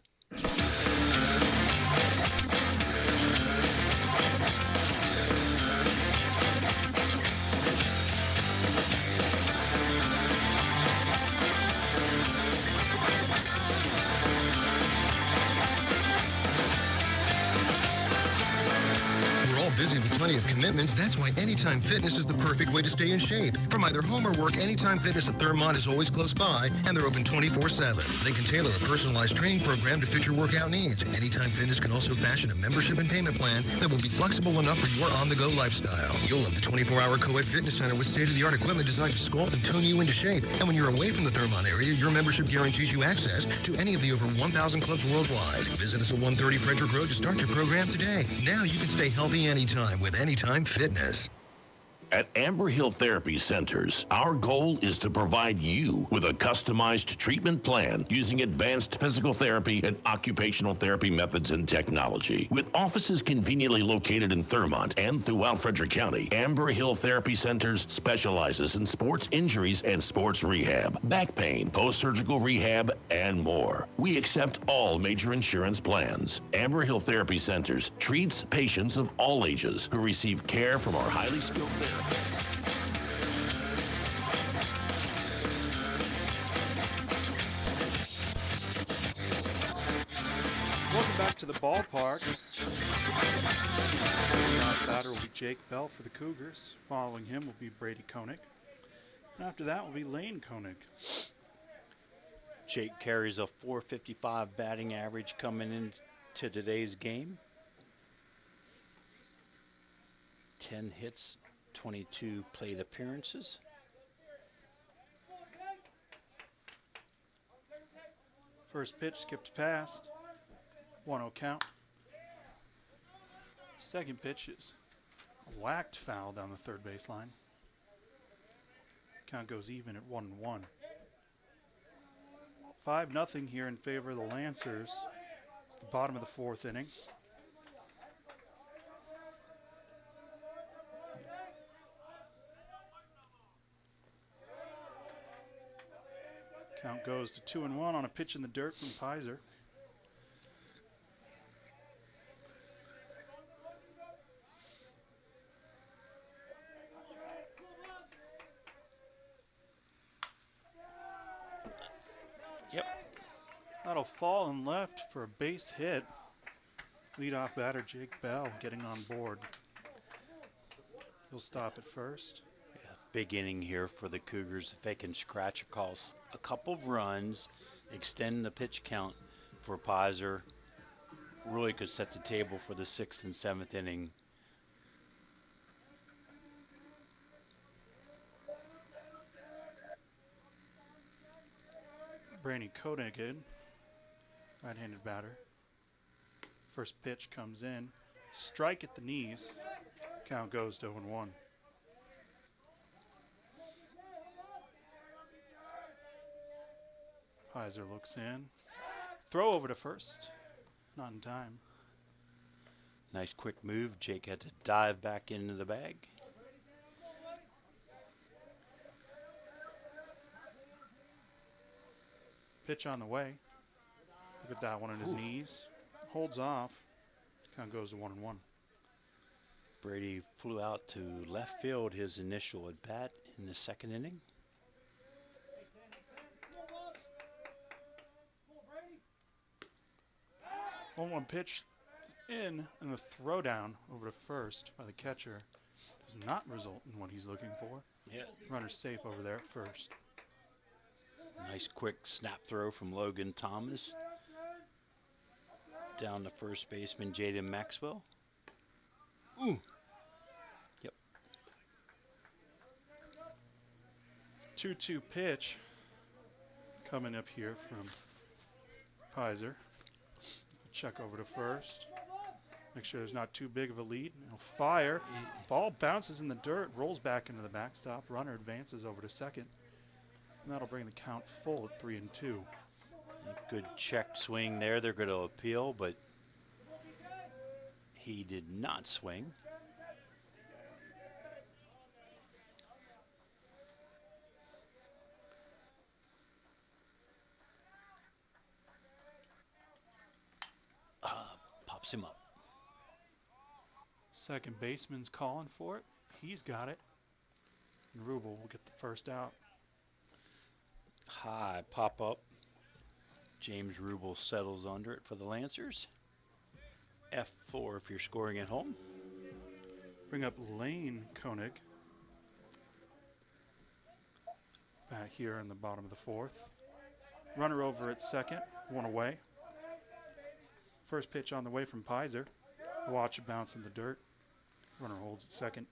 Busy with plenty of commitments, that's why Anytime Fitness is the perfect way to stay in shape. From either home or work, Anytime Fitness at Thurmont is always close by, and they're open 24/7. They can tailor a personalized training program to fit your workout needs. Anytime Fitness can also fashion a membership and payment plan that will be flexible enough for your on-the-go lifestyle. You'll love the 24-hour co-ed fitness center with state-of-the-art equipment designed to sculpt and tone you into shape. And when you're away from the Thurmont area, your membership guarantees you access to any of the over 1,000 clubs worldwide. Visit us at 130 Frederick Road to start your program today. Now you can stay healthy anytime with Anytime Fitness. At Amber Hill Therapy Centers, our goal is to provide you with a customized treatment plan using advanced physical therapy and occupational therapy methods and technology. With offices conveniently located in Thurmont and throughout Frederick County, Amber Hill Therapy Centers specializes in sports injuries and sports rehab, back pain, post-surgical rehab, and more. We accept all major insurance plans. Amber Hill Therapy Centers treats patients of all ages who receive care from our highly skilled therapists. Welcome back to the ballpark. The batter will be Jake Bell for the Cougars. Following him will be Brady Koenig. And after that will be Lane Koenig. Jake carries a .455 batting average coming into today's game. 10 hits, 22 plate appearances. First pitch skipped past. 1-0 count. Second pitch is a whacked foul down the third baseline. Count goes even at 1-1. 5-0 here in favor of the Lancers. It's the bottom of the fourth inning. Count goes to 2-1 on a pitch in the dirt from Pizer. Yep. That'll fall and left for a base hit. Leadoff batter Jake Bell getting on board. He'll stop at first. Big inning here for the Cougars. If they can scratch across a couple of runs, extend the pitch count for Pizer, really could set the table for the 6th and 7th inning. Brady Koenig in, right-handed batter. First pitch comes in, strike at the knees. Count goes to 0-1. Pizer looks in. Throw over to first. Not in time. Nice quick move. Jake had to dive back into the bag. Pitch on the way. Look at that one on his knees. Holds off. Count goes to 1-1. Brady flew out to left field his initial at bat in the second inning. One pitch in, and the throwdown over to first by the catcher does not result in what he's looking for. Yeah. Runner safe over there at first. Nice quick snap throw from Logan Thomas. Down to first baseman Jaden Maxwell. Ooh. Yep. 2-2 pitch coming up here from Pizer. Check over to first. Make sure there's not too big of a lead. He'll fire. Ball bounces in the dirt, rolls back into the backstop. Runner advances over to second. And that'll bring the count full at 3-2. Good check swing there. They're going to appeal, but he did not swing. Pops him up. Second baseman's calling for it. He's got it. And Rubel will get the first out. High pop up. James Rubel settles under it for the Lancers. F4 if you're scoring at home. Bring up Lane Koenig. Back here in the bottom of the fourth. Runner over at second. One away. First pitch on the way from Pizer. Watch it bounce in the dirt. Runner holds at second.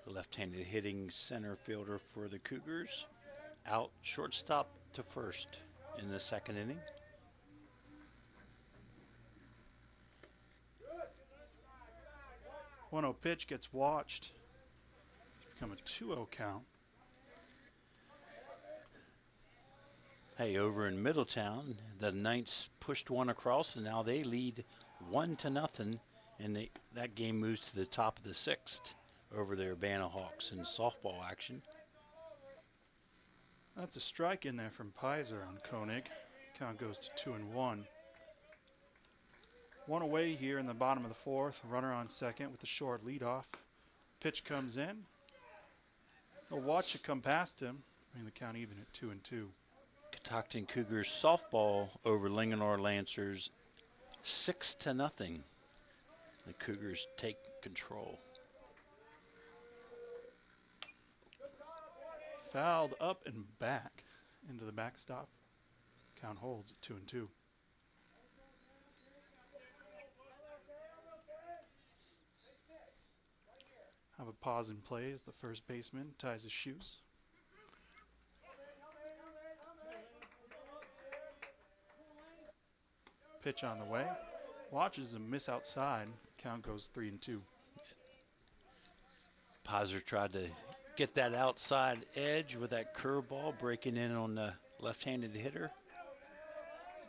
The left-handed hitting center fielder for the Cougars. Out shortstop to first in the second inning. One 0 pitch gets watched. Become a 2-0 count. Hey, over in Middletown, the Knights pushed one across, and now they lead 1-0, and that game moves to the top of the sixth over their Urbana Hawks in softball action. That's a strike in there from Pizer on Koenig. Count goes to 2-1. One away here in the bottom of the fourth. Runner on second with the short leadoff. Pitch comes in. He'll watch it come past him. Bring the count even at 2-2. Catoctin Cougars softball over Linganore Lancers 6-0. The Cougars take control. Fouled up and back into the backstop. Count holds at 2-2. Have a pause in play as the first baseman ties his shoes. Pitch on the way. Watches him miss outside. Count goes 3-2. Pizer tried to get that outside edge with that curveball, breaking in on the left-handed hitter.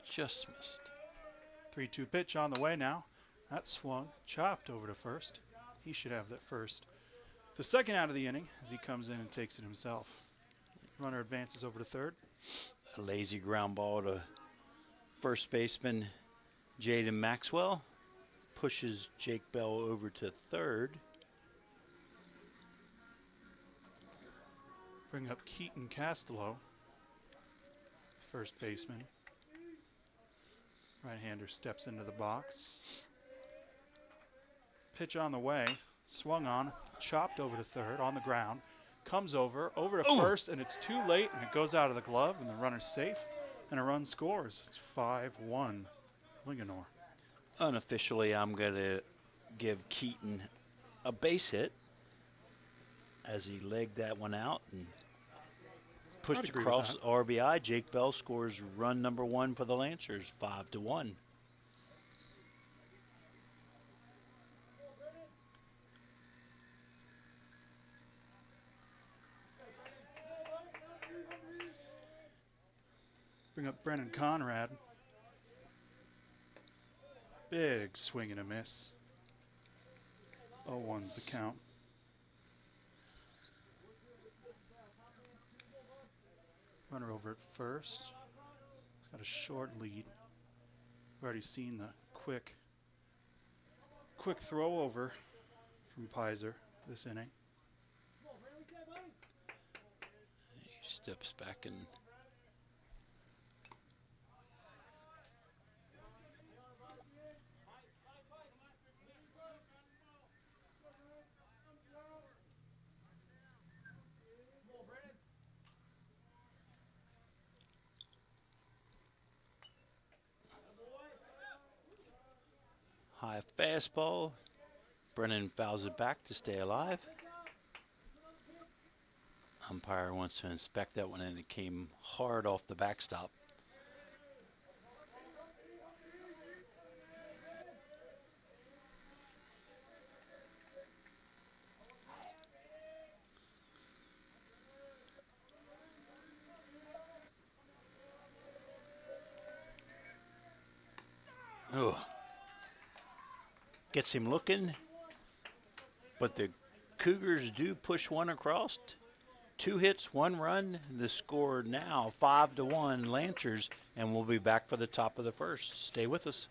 Just missed. 3-2 pitch on the way now. That swung, chopped over to first. He should have that first. The second out of the inning as he comes in and takes it himself. Runner advances over to third. A lazy ground ball to first baseman Jaden Maxwell. Pushes Jake Bell over to third. Bring up Keaton Castello, first baseman. Right-hander steps into the box. Pitch on the way, swung on, chopped over to third, on the ground. Comes over to first, and it's too late, and it goes out of the glove, and the runner's safe, and a run scores. It's 5-1, Linganore. Unofficially, I'm going to give Keaton a base hit as he legged that one out and pushed across RBI. Jake Bell scores run number one for the Lancers, 5-1. Bring up Brennan Conrad. Big swing and a miss. 0-1's the count. Runner over at first. He's got a short lead. We've already seen the quick throw over from Pizer this inning. He steps back and high fastball. Brennan fouls it back to stay alive. Umpire wants to inspect that one, and it came hard off the backstop. Oh, gets him looking, but the Cougars do push one across. 2 hits, 1 run. The score now 5-1 Lancers, and we'll be back for the top of the first. Stay with us.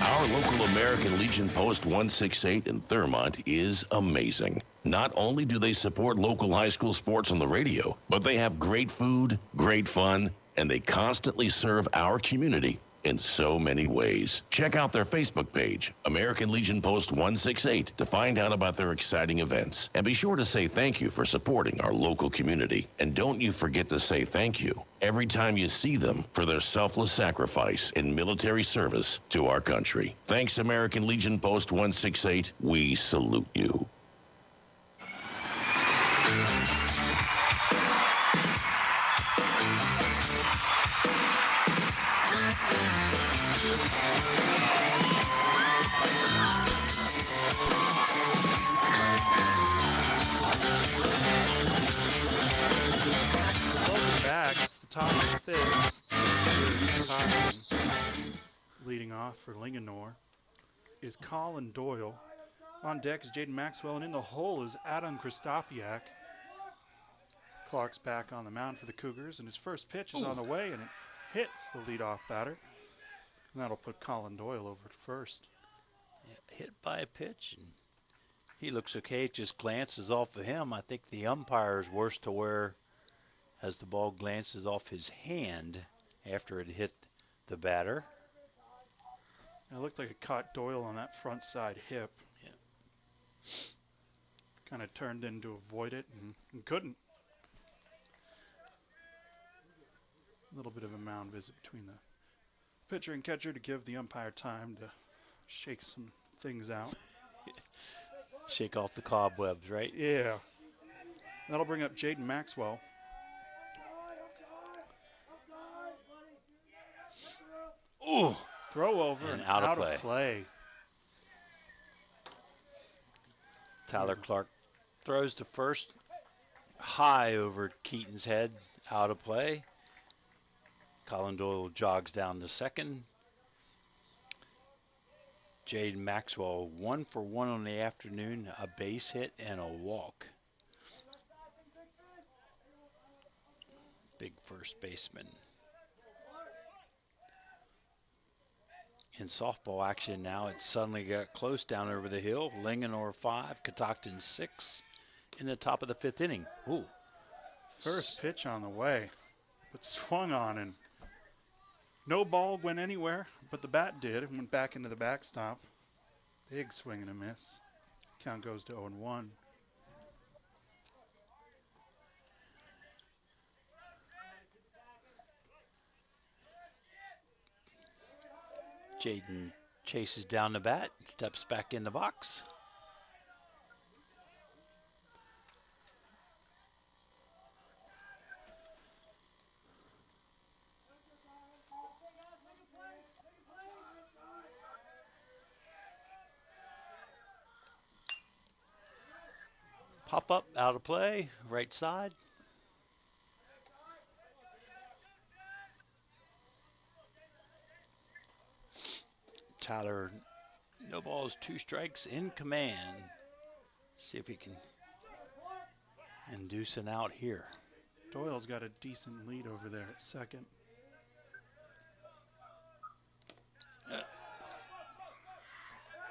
Our local American Legion Post 168 in Thurmont is amazing. Not only do they support local high school sports on the radio, but they have great food, great fun, and they constantly serve our community in so many ways. Check out their Facebook page, American Legion Post 168, to find out about their exciting events. And be sure to say thank you for supporting our local community. And don't you forget to say thank you every time you see them for their selfless sacrifice in military service to our country. Thanks, American Legion Post 168. We salute you. Top of the fifth. Leading off for Linganore is Colin Doyle. On deck is Jaden Maxwell, and in the hole is Adam Kristofiak. Clark's back on the mound for the Cougars, and his first pitch is on the way, and it hits the leadoff batter. And that'll put Colin Doyle over at first. Yeah, hit by a pitch, and he looks okay. It just glances off of him. I think the umpire is worse to wear as the ball glances off his hand after it hit the batter. It looked like it caught Doyle on that front side hip. Yeah. Kind of turned in to avoid it and couldn't. A little bit of a mound visit between the pitcher and catcher to give the umpire time to shake some things out. Shake off the cobwebs, right? Yeah. That'll bring up Jaden Maxwell. Ooh. Throw over and out of play. Tyler Clark throws to first, high over Keaton's head, out of play. Colin Doyle jogs down to second. Jaden Maxwell 1 for 1 on the afternoon, a base hit and a walk. Big first baseman. In softball action now, it suddenly got close down over the hill. Linganore 5, Catoctin 6 in the top of the 5th inning. Ooh. First pitch on the way, but swung on, and no ball went anywhere, but the bat did and went back into the backstop. Big swing and a miss. Count goes to 0-1. Jaden chases down the bat, steps back in the box. Pop up, out of play, right side. Tyler, no balls, 2 strikes, in command. See if he can induce an out here. Doyle's got a decent lead over there at second.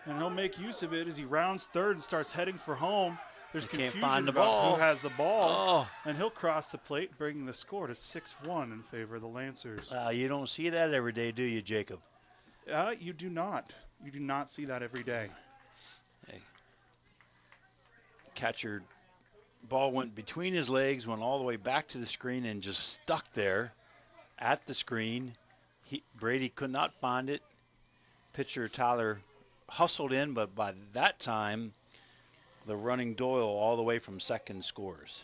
And he'll make use of it as he rounds third and starts heading for home. There's confusion about who has the ball, and he'll cross the plate, bringing the score to 6-1 in favor of the Lancers. You don't see that every day, do you, Jacob? You do not. You do not see that every day. Hey. Catcher ball went between his legs, went all the way back to the screen, and just stuck there at the screen. Brady could not find it. Pitcher Tyler hustled in, but by that time, the running Doyle all the way from second scores.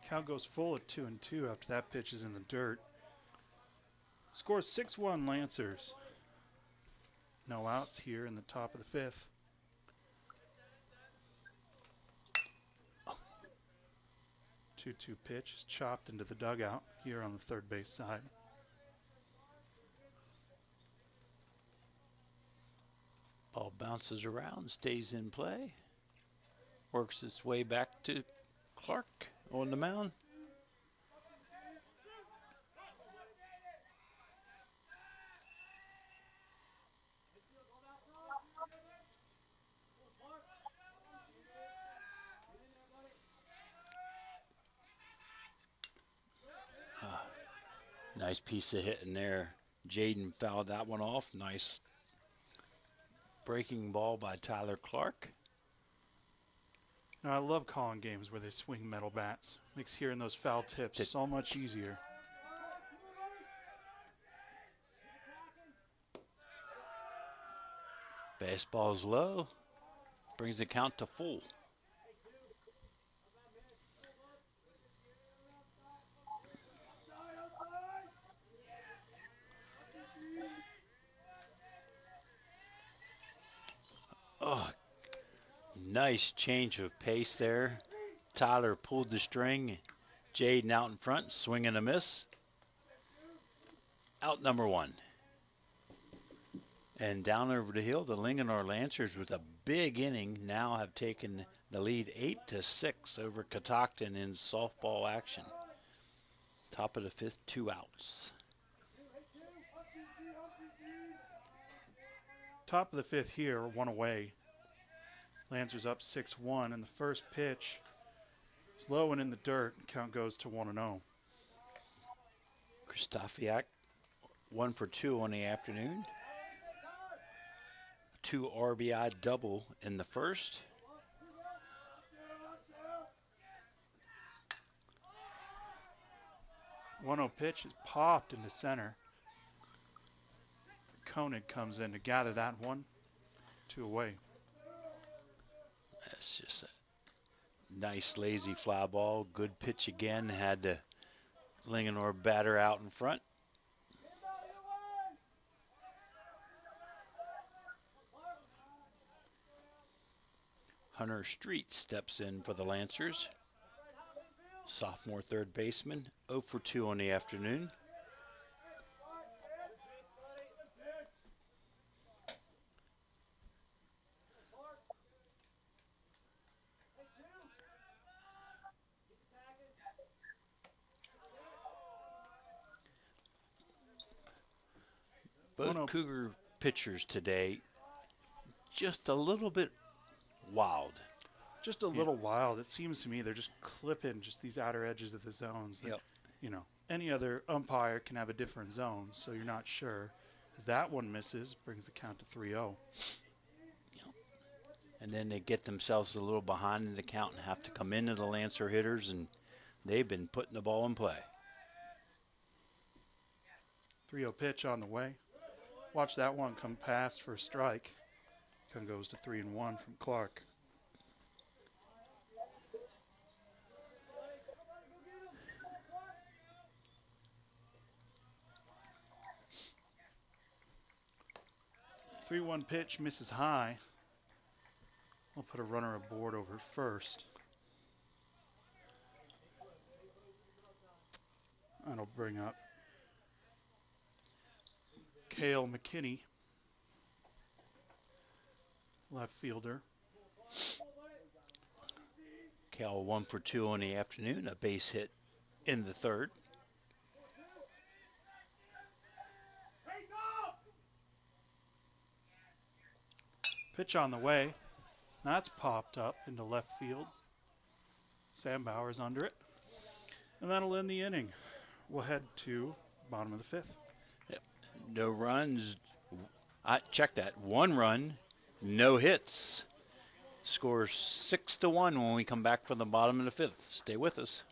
Count goes full at 2-2 after that pitch is in the dirt. Scores 6-1 Lancers. No outs here in the top of the fifth. Two pitch is chopped into the dugout here on the third base side. Ball bounces around, stays in play, works its way back to Clark on the mound. Nice piece of hitting there. Jaden fouled that one off. Nice breaking ball by Tyler Clark. Now, I love calling games where they swing metal bats. Makes hearing those foul tips so much easier. Fastball's low. Brings the count to full. Oh, nice change of pace there. Tyler pulled the string. Jaden out in front, swing and a miss. Out number one. And down over the hill, the Linganore Lancers with a big inning now have taken the lead 8-6 over Catoctin in softball action. Top of the fifth, 2 outs. Top of the fifth here, 1 away. Lancers up 6-1, and the first pitch is low and in the dirt. Count goes to 1-0. Kristofiak, 1 for 2 on the afternoon. 2 RBI double in the first. One-0 pitch is popped into center. Koenig comes in to gather that one. 2 away. That's just a nice lazy fly ball. Good pitch again. Had the Linganore batter out in front. Hunter Street steps in for the Lancers. Sophomore third baseman, 0 for 2 on the afternoon. Both Cougar pitchers today just a little bit wild. Just a little wild. It seems to me they're just clipping just these outer edges of the zones. That, you know, any other umpire can have a different zone, so you're not sure. As that one misses, brings the count to 3-0. And then they get themselves a little behind in the count and have to come into the Lancer hitters, and they've been putting the ball in play. 3-0 pitch on the way. Watch that one come past for a strike. Count goes to 3-1 from Clark. Three-one pitch misses high. We'll put a runner aboard over first. That'll bring up Cale McKinney, left fielder. Cale 1 for 2 on the afternoon, a base hit in the third. Pitch on the way. That's popped up into left field. Sam Bauer's under it. And that'll end the inning. We'll head to bottom of the fifth. Yep. No runs. Check that. 1 run, no hits. Score 6-1 when we come back from the bottom of the fifth. Stay with us.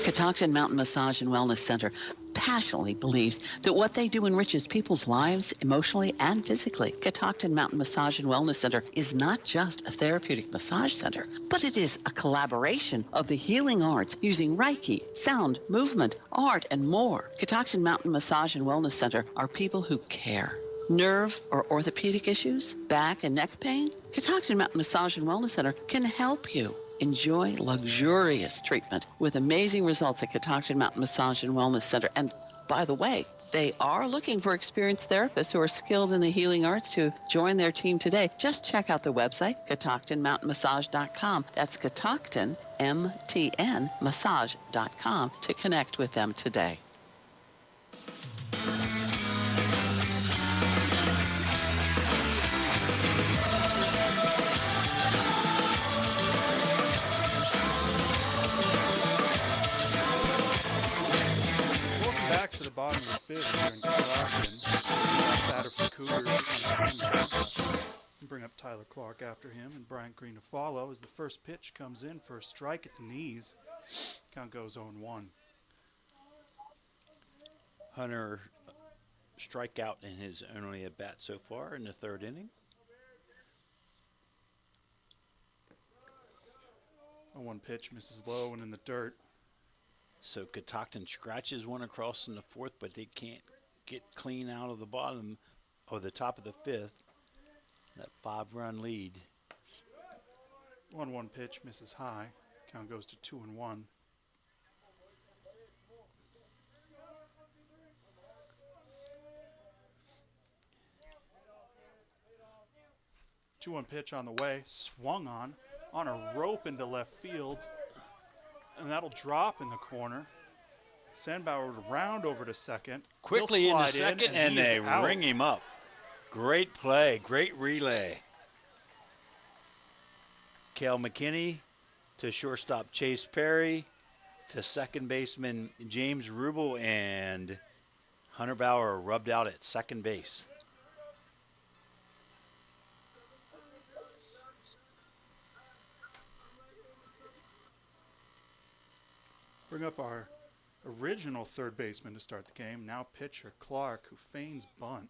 Catoctin Mountain Massage and Wellness Center passionately believes that what they do enriches people's lives emotionally and physically. Catoctin Mountain Massage and Wellness Center is not just a therapeutic massage center, but it is a collaboration of the healing arts using Reiki, sound, movement, art, and more. Catoctin Mountain Massage and Wellness Center are people who care. Nerve or orthopedic issues, back and neck pain? Catoctin Mountain Massage and Wellness Center can help you. Enjoy luxurious treatment with amazing results at Catoctin Mountain Massage and Wellness Center. And by the way, they are looking for experienced therapists who are skilled in the healing arts to join their team today. Just check out the website, catoctinmountainmassage.com. That's Catoctin, MTN, massage.com to connect with them today. Bottom of the fifth here in Catoctin. Batter for Cougars. Bring up Tyler Clark after him and Bryant Green to follow as the first pitch comes in for a strike at the knees. Count goes 0-1. Hunter strikeout in his only at bat so far in the third inning. 0-1 pitch misses low and in the dirt. So Catoctin scratches one across in the fourth, but they can't get clean out of the bottom or the top of the fifth. That 5-run lead. 1-1 pitch misses high. Count goes to 2-1. 2-1 pitch on the way, swung on a rope into left field. And that'll drop in the corner. Sandbauer would round over to second. Quickly in the second, and they ring him up. Great play, great relay. Cale McKinney to shortstop Chase Perry, to second baseman James Rubel, and Hunter Bauer rubbed out at second base. Bring up our original third baseman to start the game. Now pitcher Clark, who feigns bunt.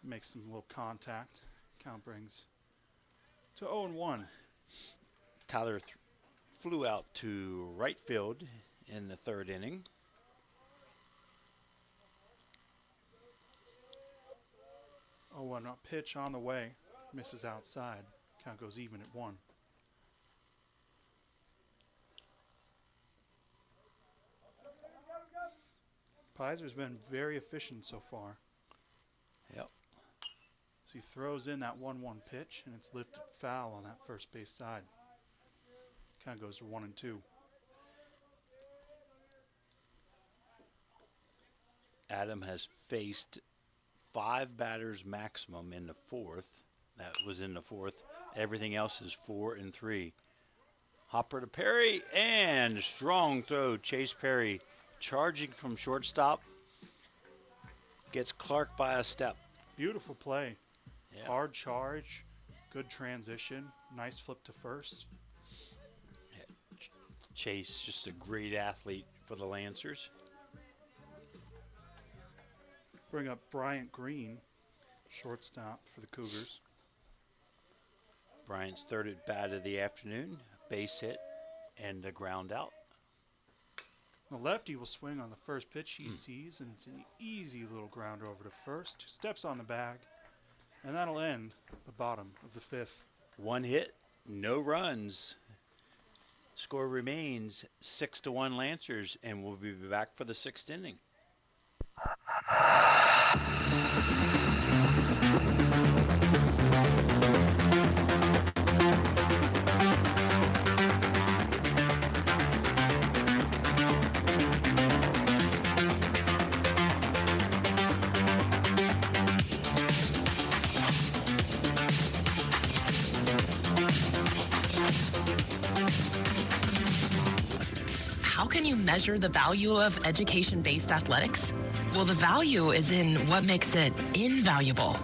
Makes some little contact. Count brings to 0-1. Tyler flew out to right field in the third inning. Oh, and a pitch on the way. Misses outside. Count goes even at 1. Piser's been very efficient so far. Yep. So he throws in that 1-1 pitch, and it's lifted foul on that first base side. Kind of goes to 1-2. Adam has faced 5 batters maximum in the fourth. That was in the fourth. Everything else is 4 and 3. Hopper to Perry, and strong throw. Chase Perry charging from shortstop. Gets Clark by a step. Beautiful play. Yeah. Hard charge. Good transition. Nice flip to first. Yeah. Chase, just a great athlete for the Lancers. Bring up Bryant Green, shortstop for the Cougars. Bryant's third at bat of the afternoon. Base hit and a ground out. The lefty will swing on the first pitch he sees, and it's an easy little grounder over to first. 2 steps on the bag, and that'll end the bottom of the fifth. 1 hit, No runs. Score remains 6-1 Lancers, and we'll be back for the 6th inning. How can you measure the value of education-based athletics? Well, the value is in what makes it invaluable.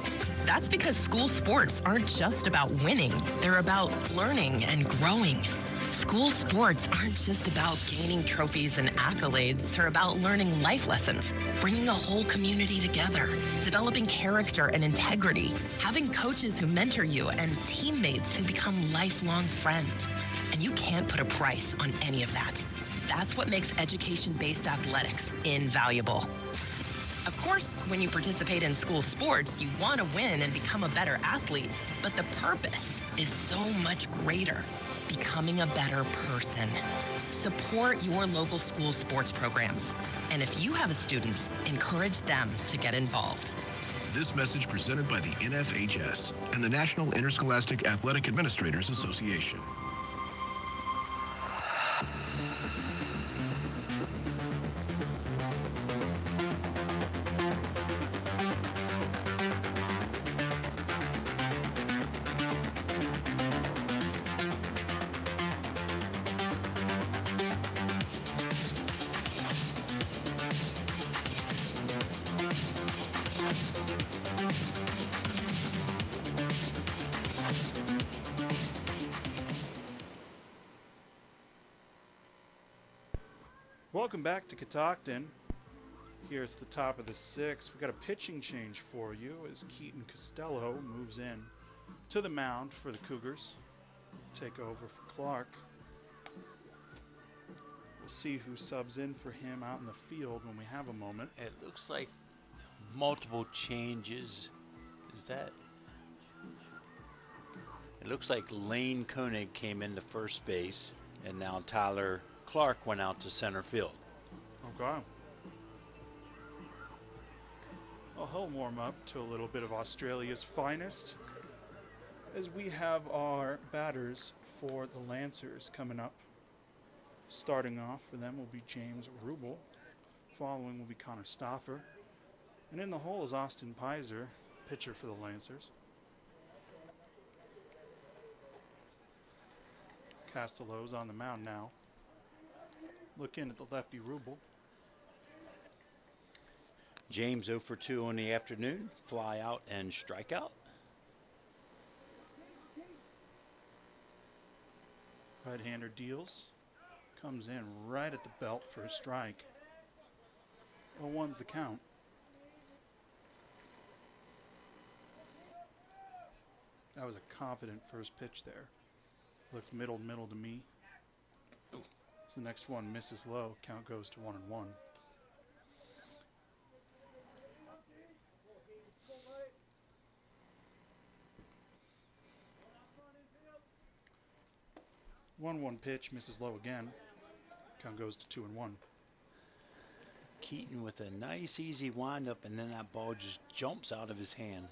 That's because school sports aren't just about winning. They're about learning and growing. School sports aren't just about gaining trophies and accolades. They're about learning life lessons, bringing a whole community together, developing character and integrity, having coaches who mentor you, and teammates who become lifelong friends. And you can't put a price on any of that. That's what makes education-based athletics invaluable. Of course, when you participate in school sports, you want to win and become a better athlete, but the purpose is so much greater, becoming a better person. Support your local school sports programs. And if you have a student, encourage them to get involved. This message presented by the NFHS and the National Interscholastic Athletic Administrators Association. Welcome back to Catoctin. Here it's the top of the 6th. We got a pitching change for you as Keaton Costello moves in to the mound for the Cougars. Take over for Clark. We'll see who subs in for him out in the field when we have a moment. It looks like multiple changes. Is that? It looks like Lane Koenig came into first base, and now Tyler Clark went out to center field. Okay. Well, he'll warm up to a little bit of Australia's finest as we have our batters for the Lancers coming up. Starting off for them will be James Rubel. Following will be Connor Stoffer. And in the hole is Austin Pizer, pitcher for the Lancers. Castello's on the mound now. Look in at the lefty Rubel. James 0 for 2 on the afternoon. Fly out and strike out. Right-hander deals. Comes in right at the belt for a strike. 0-1's the count. That was a confident first pitch there. Looked middle to me. As the next one misses low, count goes to 1-1. One pitch misses low again. Count goes to 2-1. Keaton with a nice easy windup, and then that ball just jumps out of his hand.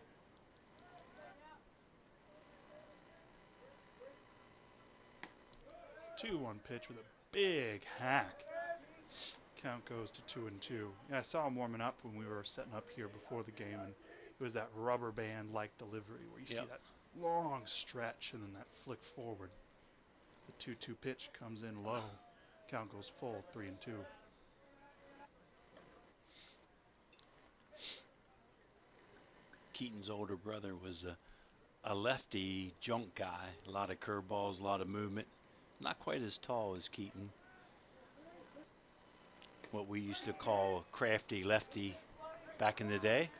One pitch with a big hack. Count goes to 2-2. Yeah, I saw him warming up when we were setting up here before the game, and it was that rubber band like delivery where you see that long stretch and then that flick forward. The 2-2 pitch comes in low. Count goes full, 3-2. Keaton's older brother was a lefty junk guy. A lot of curveballs, a lot of movement. Not quite as tall as Keaton. What we used to call a crafty lefty back in the day.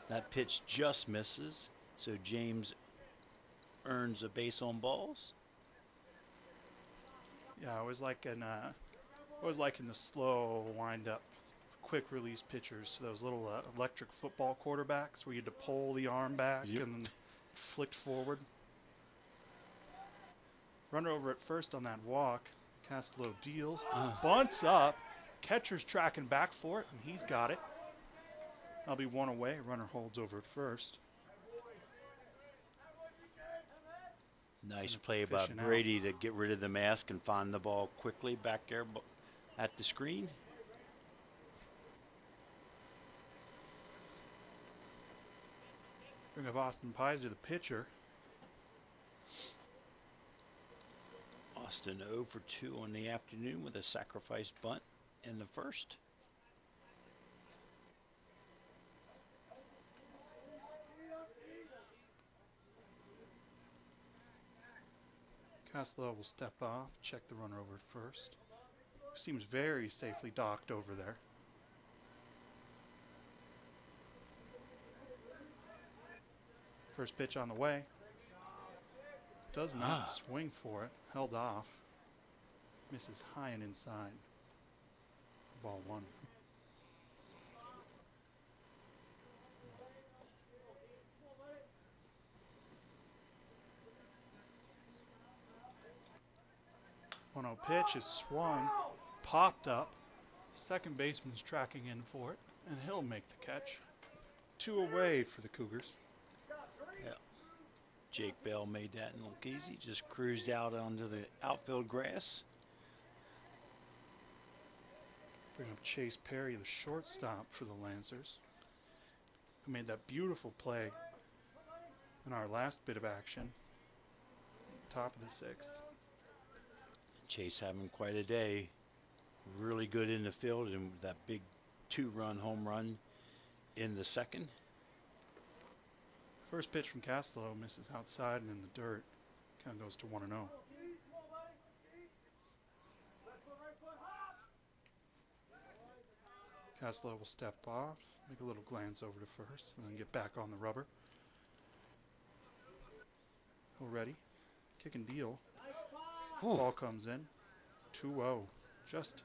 That pitch just misses, so James earns a base on balls. Yeah, I was liking the slow wind-up, quick release pitchers. So those little electric football quarterbacks where you had to pull the arm back and flicked forward. Runner over at first on that walk. Castello deals, bunts up. Catcher's tracking back for it, and he's got it. That'll be one away. Runner holds over at first. Nice play by Brady to get rid of the mask and find the ball quickly back there at the screen. Bring up Austin Pizer, the pitcher. Austin 0 for 2 on the afternoon with a sacrifice bunt in the first. Castello will step off, check the runner over at first. Seems very safely docked over there. First pitch on the way. Does not swing for it. Held off. Misses high and inside. Ball 1. One-0 pitch is swung, popped up. Second baseman's tracking in for it, and he'll make the catch. 2 away for the Cougars. Yeah. Jake Bell made that look easy. Just cruised out onto the outfield grass. Bring up Chase Perry, the shortstop for the Lancers, who made that beautiful play in our last bit of action. Top of the 6th. Chase having quite a day. Really good in the field, and that big 2-run home run in the second. First pitch from Castello misses outside and in the dirt. Count goes to 1-0. Castello will step off, make a little glance over to first, and then get back on the rubber. Already, kick and deal. Ball comes in, 2-0, just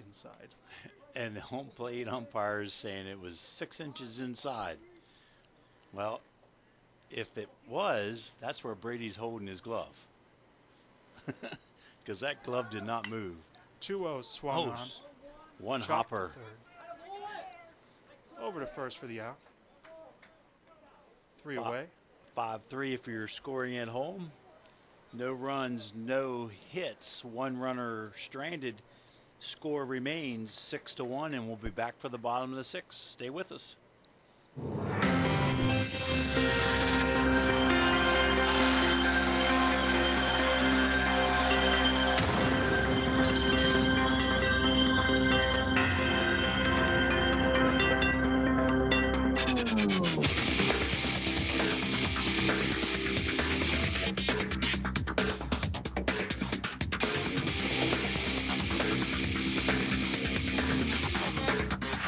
inside. And the home plate umpire is saying it was 6 inches inside. Well, if it was, that's where Brady's holding his glove. Because that glove did not move. 2-0 swung on. One Chopped hopper. Over to first for the out. 3 away. 5-3 if you're scoring at home. No runs, no hits. 1 runner stranded. Score remains 6-1, and we'll be back for the bottom of the 6th. Stay with us.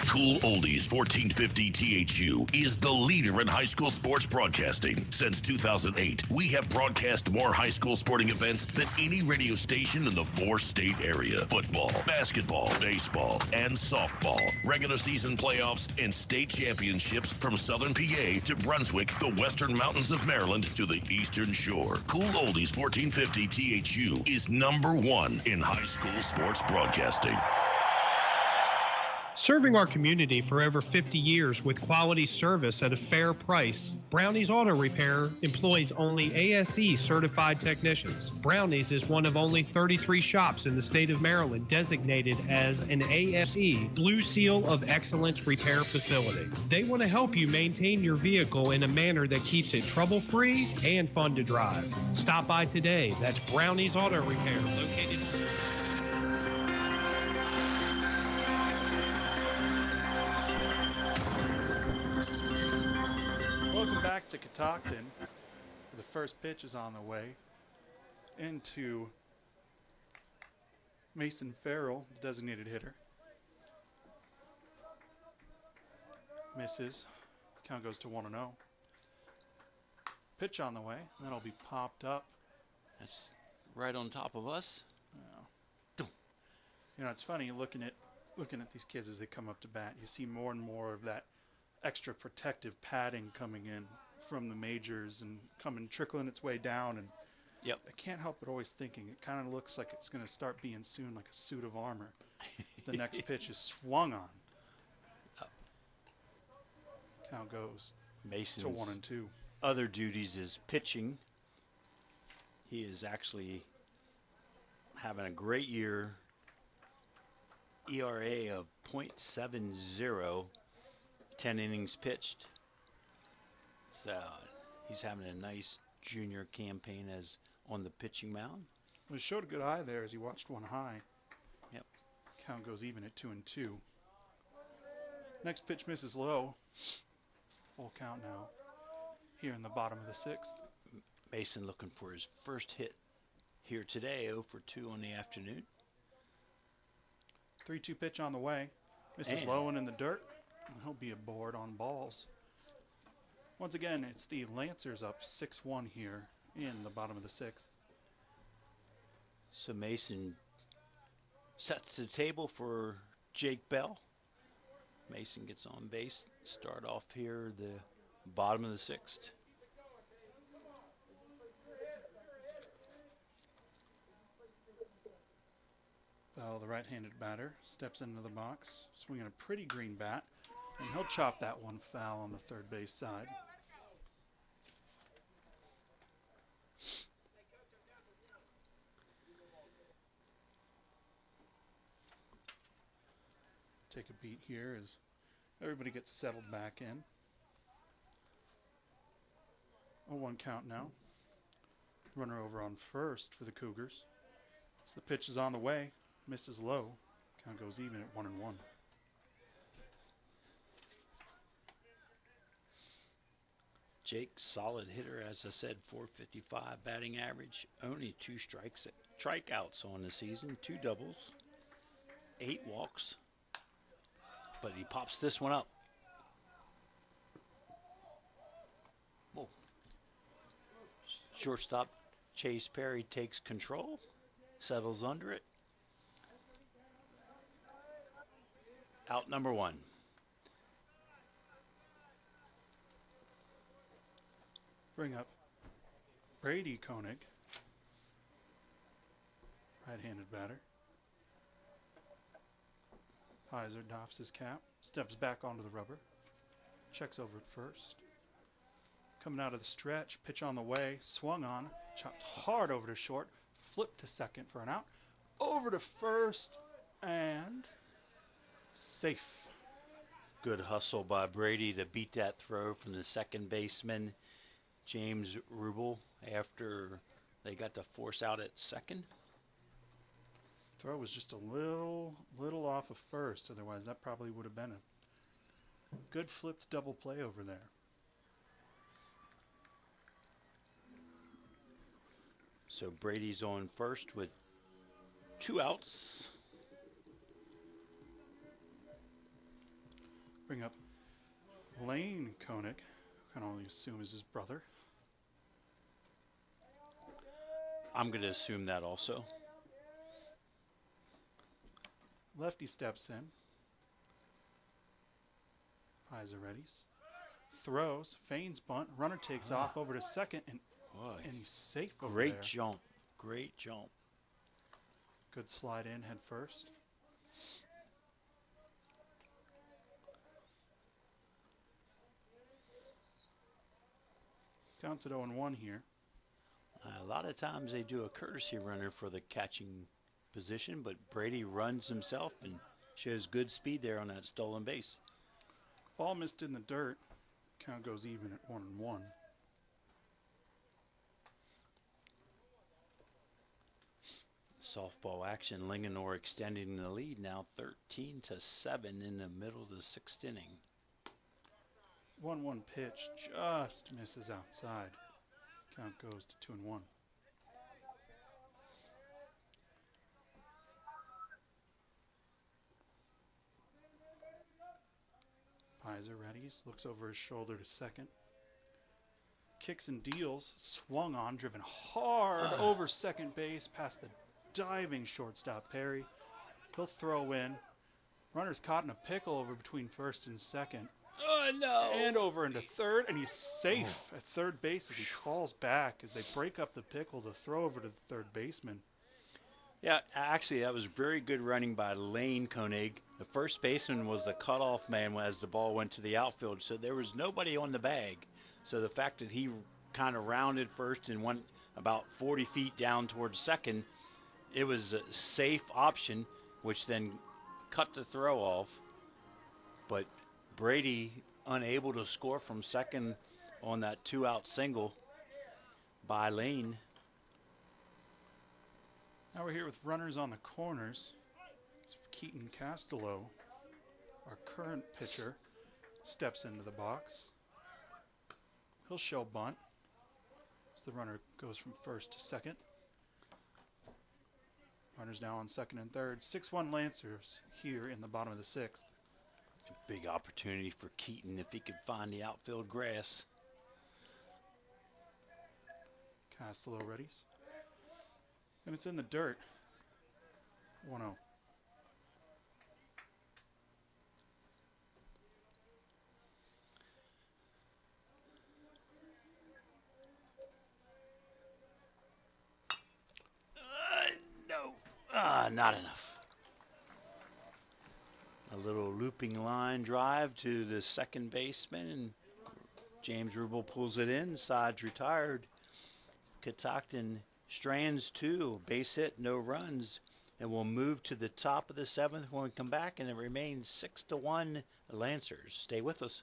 Cool Oldies 1450 THU is the leader in high school sports broadcasting. Since 2008, we have broadcast more high school sporting events than any radio station in the 4-state area. Football, basketball, baseball, and softball. Regular season playoffs and state championships from Southern PA to Brunswick, the Western Mountains of Maryland to the Eastern Shore. Cool Oldies 1450 THU is #1 in high school sports broadcasting. Serving our community for over 50 years with quality service at a fair price, Brownie's Auto Repair employs only ASE certified technicians. Brownie's is one of only 33 shops in the state of Maryland designated as an ASE Blue Seal of Excellence repair facility. They want to help you maintain your vehicle in a manner that keeps it trouble-free and fun to drive. Stop by today. That's Brownie's Auto Repair, located back to Catoctin. The first pitch is on the way into Mason Farrell, the designated hitter. Misses. Count goes to 1-0. Pitch on the way. That'll be popped up. That's right on top of us. You know, it's funny looking at these kids as they come up to bat. You see more and more of that extra protective padding coming in from the majors and trickling its way down, and Yep. I can't help but always thinking it kind of looks like it's going to start being soon like a suit of armor. As the next pitch is swung on. Count goes Mason's to 1-2. other duties is pitching. He is actually having a great year. ERA of .70, 10 innings pitched. So he's having a nice junior campaign as on the pitching mound. Well, he showed a good eye there as he watched one high. Yep. Count goes even at 2-2. Next pitch misses low. Full count now. Here in the bottom of the 6th. Mason looking for his first hit here today, 0 for 2 on the afternoon. 3-2 pitch on the way. Misses And low and in the dirt. He'll be aboard on balls. Once again, it's the Lancers up 6-1 here in the bottom of the 6th. So Mason sets the table for Jake Bell. Mason gets on base. Start off here the bottom of the 6th. Bell, the right-handed batter, steps into the box, swinging a pretty green bat, and he'll chop that one foul on the third base side. Take a beat here as everybody gets settled back in. 0-1 count now. Runner over on first for the Cougars. So the pitch is on the way. Misses low. Count goes even at 1-1. Jake, solid hitter, as I said, .455 batting average. Only 2 strikeouts on the season, 2 doubles, 8 walks. But he pops this one up. Whoa. Shortstop Chase Perry takes control, settles under it. Out number 1. Bring up Brady Koenig, right-handed batter. Heiser doffs his cap, steps back onto the rubber, checks over at first. Coming out of the stretch, pitch on the way, swung on, chopped hard over to short, flipped to second for an out, over to first, and safe. Good hustle by Brady to beat that throw from the second baseman, James Rubel, after they got the force out at second. Throw was just a little off of first, otherwise that probably would have been a good flipped double play over there. So Brady's on first with 2 outs. Bring up Lane Koenig, I can only assume is his brother. I'm going to assume that also. Lefty steps in. Eyes are readies. Throws, feigns bunt, runner takes off over to second, and he's safe over there. Great jump. Great jump. Good slide in head first. Counts at 0-1 here. A lot of times they do a courtesy runner for the catching position, but Brady runs himself and shows good speed there on that stolen base. Ball missed in the dirt. Count goes even at 1-1. Softball action. Linganore extending the lead now 13-7 in the middle of the 6th inning. 1-1 pitch just misses outside. Count goes to 2-1. Pizer readies, looks over his shoulder to second. Kicks and deals, swung on, driven hard over second base past the diving shortstop Perry. He'll throw in. Runner's caught in a pickle over between first and second. Oh, no. And over into third, and he's safe at third base as he falls back as they break up the pickle to throw over to the third baseman. Yeah, actually, that was very good running by Lane Koenig. The first baseman was the cutoff man as the ball went to the outfield, so there was nobody on the bag. So the fact that he kind of rounded first and went about 40 feet down towards second, it was a safe option, which then cut the throw off. But Brady unable to score from second on that 2-out single by Lane. Now we're here with runners on the corners. It's Keaton Castello, our current pitcher, steps into the box. He'll show bunt as the runner goes from first to second. Runners now on second and third. 6-1 Lancers here in the bottom of the sixth. Big opportunity for Keaton if he could find the outfield grass. Castello readies. And it's in the dirt. 1-0. No. Not enough. A little looping line drive to the second baseman, and James Rubel pulls it in. Side's retired. Catoctin strands 2, base hit, no runs, and we'll move to the top of the 7th when we come back, and it remains 6-1 Lancers. Stay with us.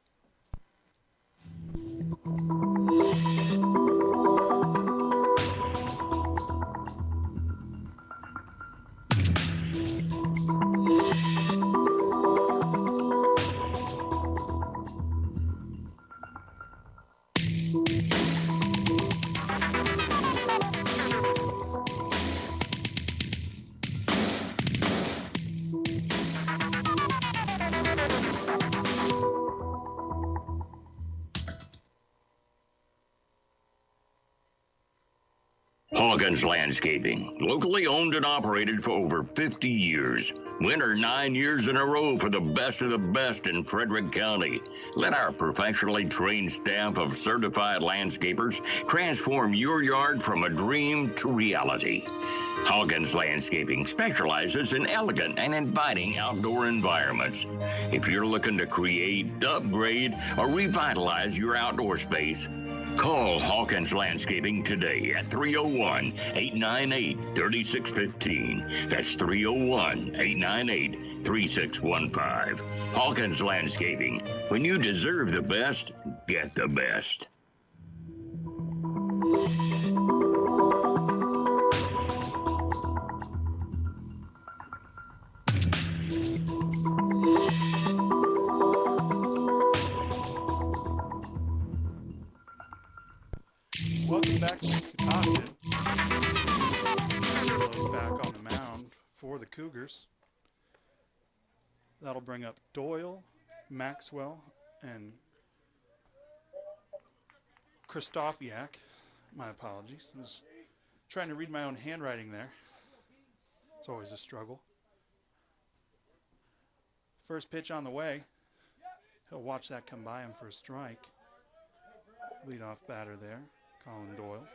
Hawkins Landscaping, locally owned and operated for over 50 years. Winner 9 years in a row for the best of the best in Frederick County. Let our professionally trained staff of certified landscapers transform your yard from a dream to reality. Hawkins Landscaping specializes in elegant and inviting outdoor environments. If you're looking to create, upgrade, or revitalize your outdoor space, call Hawkins Landscaping today at 301-898-3615. That's 301-898-3615. Hawkins Landscaping. When you deserve the best, get the best. Welcome back to Catoctin. Castello's back on the mound for the Cougars. That'll bring up Doyle, Maxwell, and Kristofiak. My apologies. I was trying to read my own handwriting there. It's always a struggle. First pitch on the way. He'll watch that come by him for a strike. Leadoff batter there, Colin Doyle.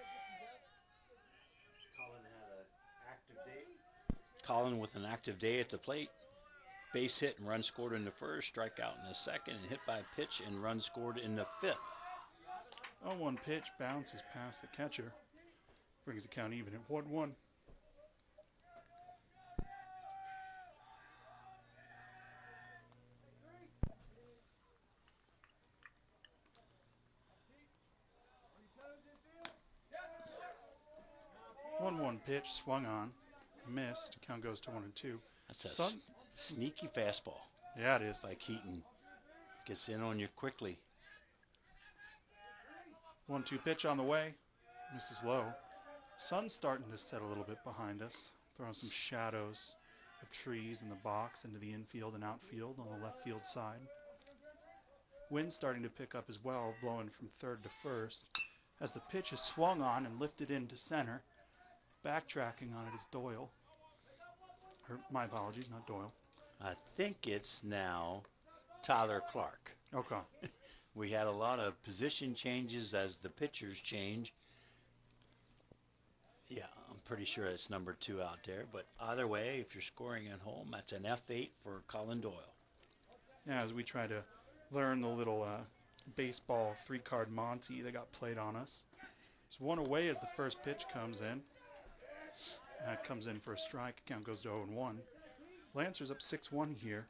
Colin had an active day. Colin with an active day at the plate. Base hit and run scored in the first, strikeout in the second, and hit by a pitch and run scored in the 5th. 0-1 pitch bounces past the catcher. Brings the count even at 1-1. One pitch swung on, missed. Count goes to 1-2. That's a sneaky fastball. Yeah, it is. By Keaton. Gets in on you quickly. 1-2 pitch on the way. Misses low. Sun's starting to set a little bit behind us. Throwing some shadows of trees in the box into the infield and outfield on the left field side. Wind's starting to pick up as well, blowing from third to first. As the pitch is swung on and lifted into center. Backtracking on it is Doyle. Or, my apologies, not Doyle. I think it's now Tyler Clark. Okay. We had a lot of position changes as the pitchers change. Yeah, I'm pretty sure it's number 2 out there. But either way, if you're scoring at home, that's an F8 for Colin Doyle. Yeah, as we try to learn the little baseball 3-card Monty that got played on us. It's 1 away as the first pitch comes in. That comes in for a strike. Count goes to 0-1. Lancers up 6-1 here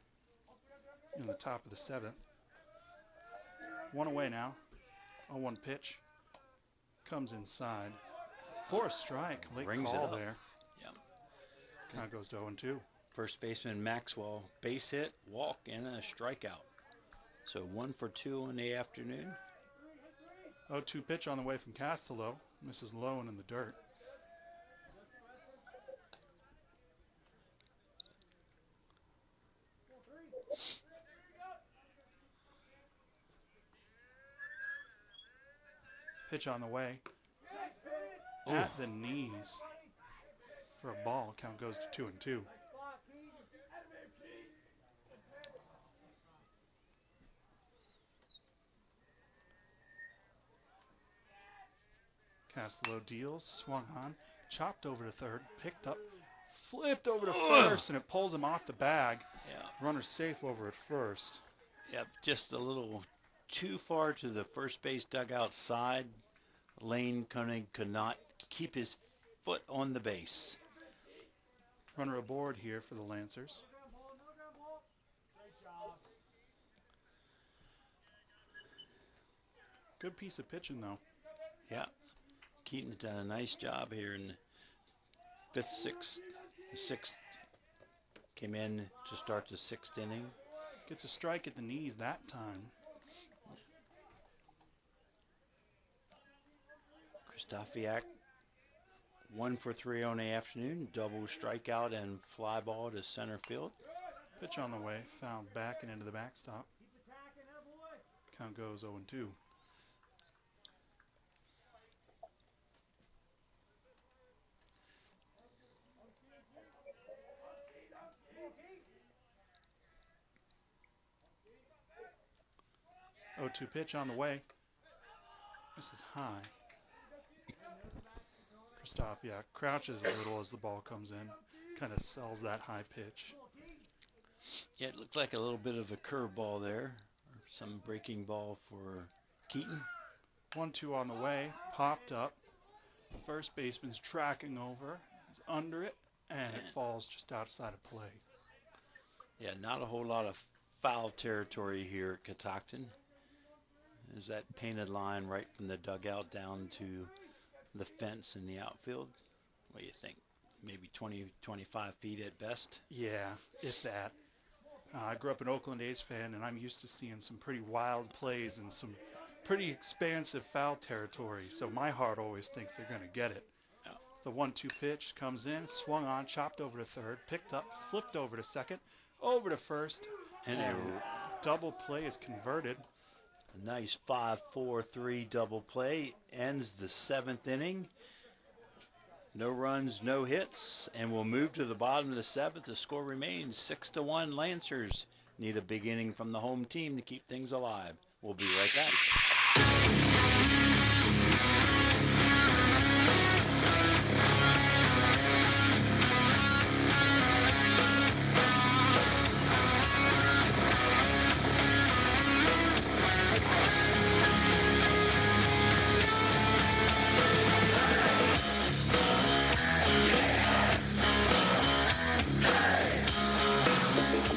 in the top of the 7th. 1 away now. 0-1 pitch. Comes inside. For a strike. Late Brings call it up. there. Yep. Count goes to 0-2. First baseman Maxwell, base hit, walk, and a strikeout. So 1 for 2 in the afternoon. 0-2 pitch on the way from Castello. Misses low and in the dirt. Pitch on the way. Ooh. At the knees for a ball. Count goes to 2-2. Castello deals, swung on, chopped over to third, picked up, flipped over to first, and it pulls him off the bag. Yeah. Runner safe over at first. Yep, just a little too far to the first base dugout side. Lane Koenig could not keep his foot on the base. Runner aboard here for the Lancers. Good piece of pitching, though. Yeah. Keaton's done a nice job here in the 5th, 6th. The 6th came in to start the 6th inning. Gets a strike at the knees that time. Kristofiak, 1 for 3 on the afternoon. Double strikeout and fly ball to center field. Pitch on the way, fouled back and into the backstop. Count goes 0-2. Pitch on the way. This is high. Kristofiak crouches a little as the ball comes in. Kind of sells that high pitch. Yeah, it looked like a little bit of a curveball there. Or some breaking ball for Keaton. 1-2 on the way. Popped up. The first baseman's tracking over. He's under it. And it falls just outside of play. Yeah, not a whole lot of foul territory here at Catoctin. Is that painted line right from the dugout down to the fence in the outfield? What do you think? Maybe 20, 25 feet at best? Yeah, if that. I grew up an Oakland A's fan, and I'm used to seeing some pretty wild plays and some pretty expansive foul territory, so my heart always thinks they're going to get it. Oh. So the 1-2 pitch comes in, swung on, chopped over to third, picked up, flipped over to second, over to first, and a double play is converted. A nice 5-4-3 double play ends the 7th inning. No runs, no hits, and we'll move to the bottom of the 7th. The score remains 6-1. Lancers need a big inning from the home team to keep things alive. We'll be right back.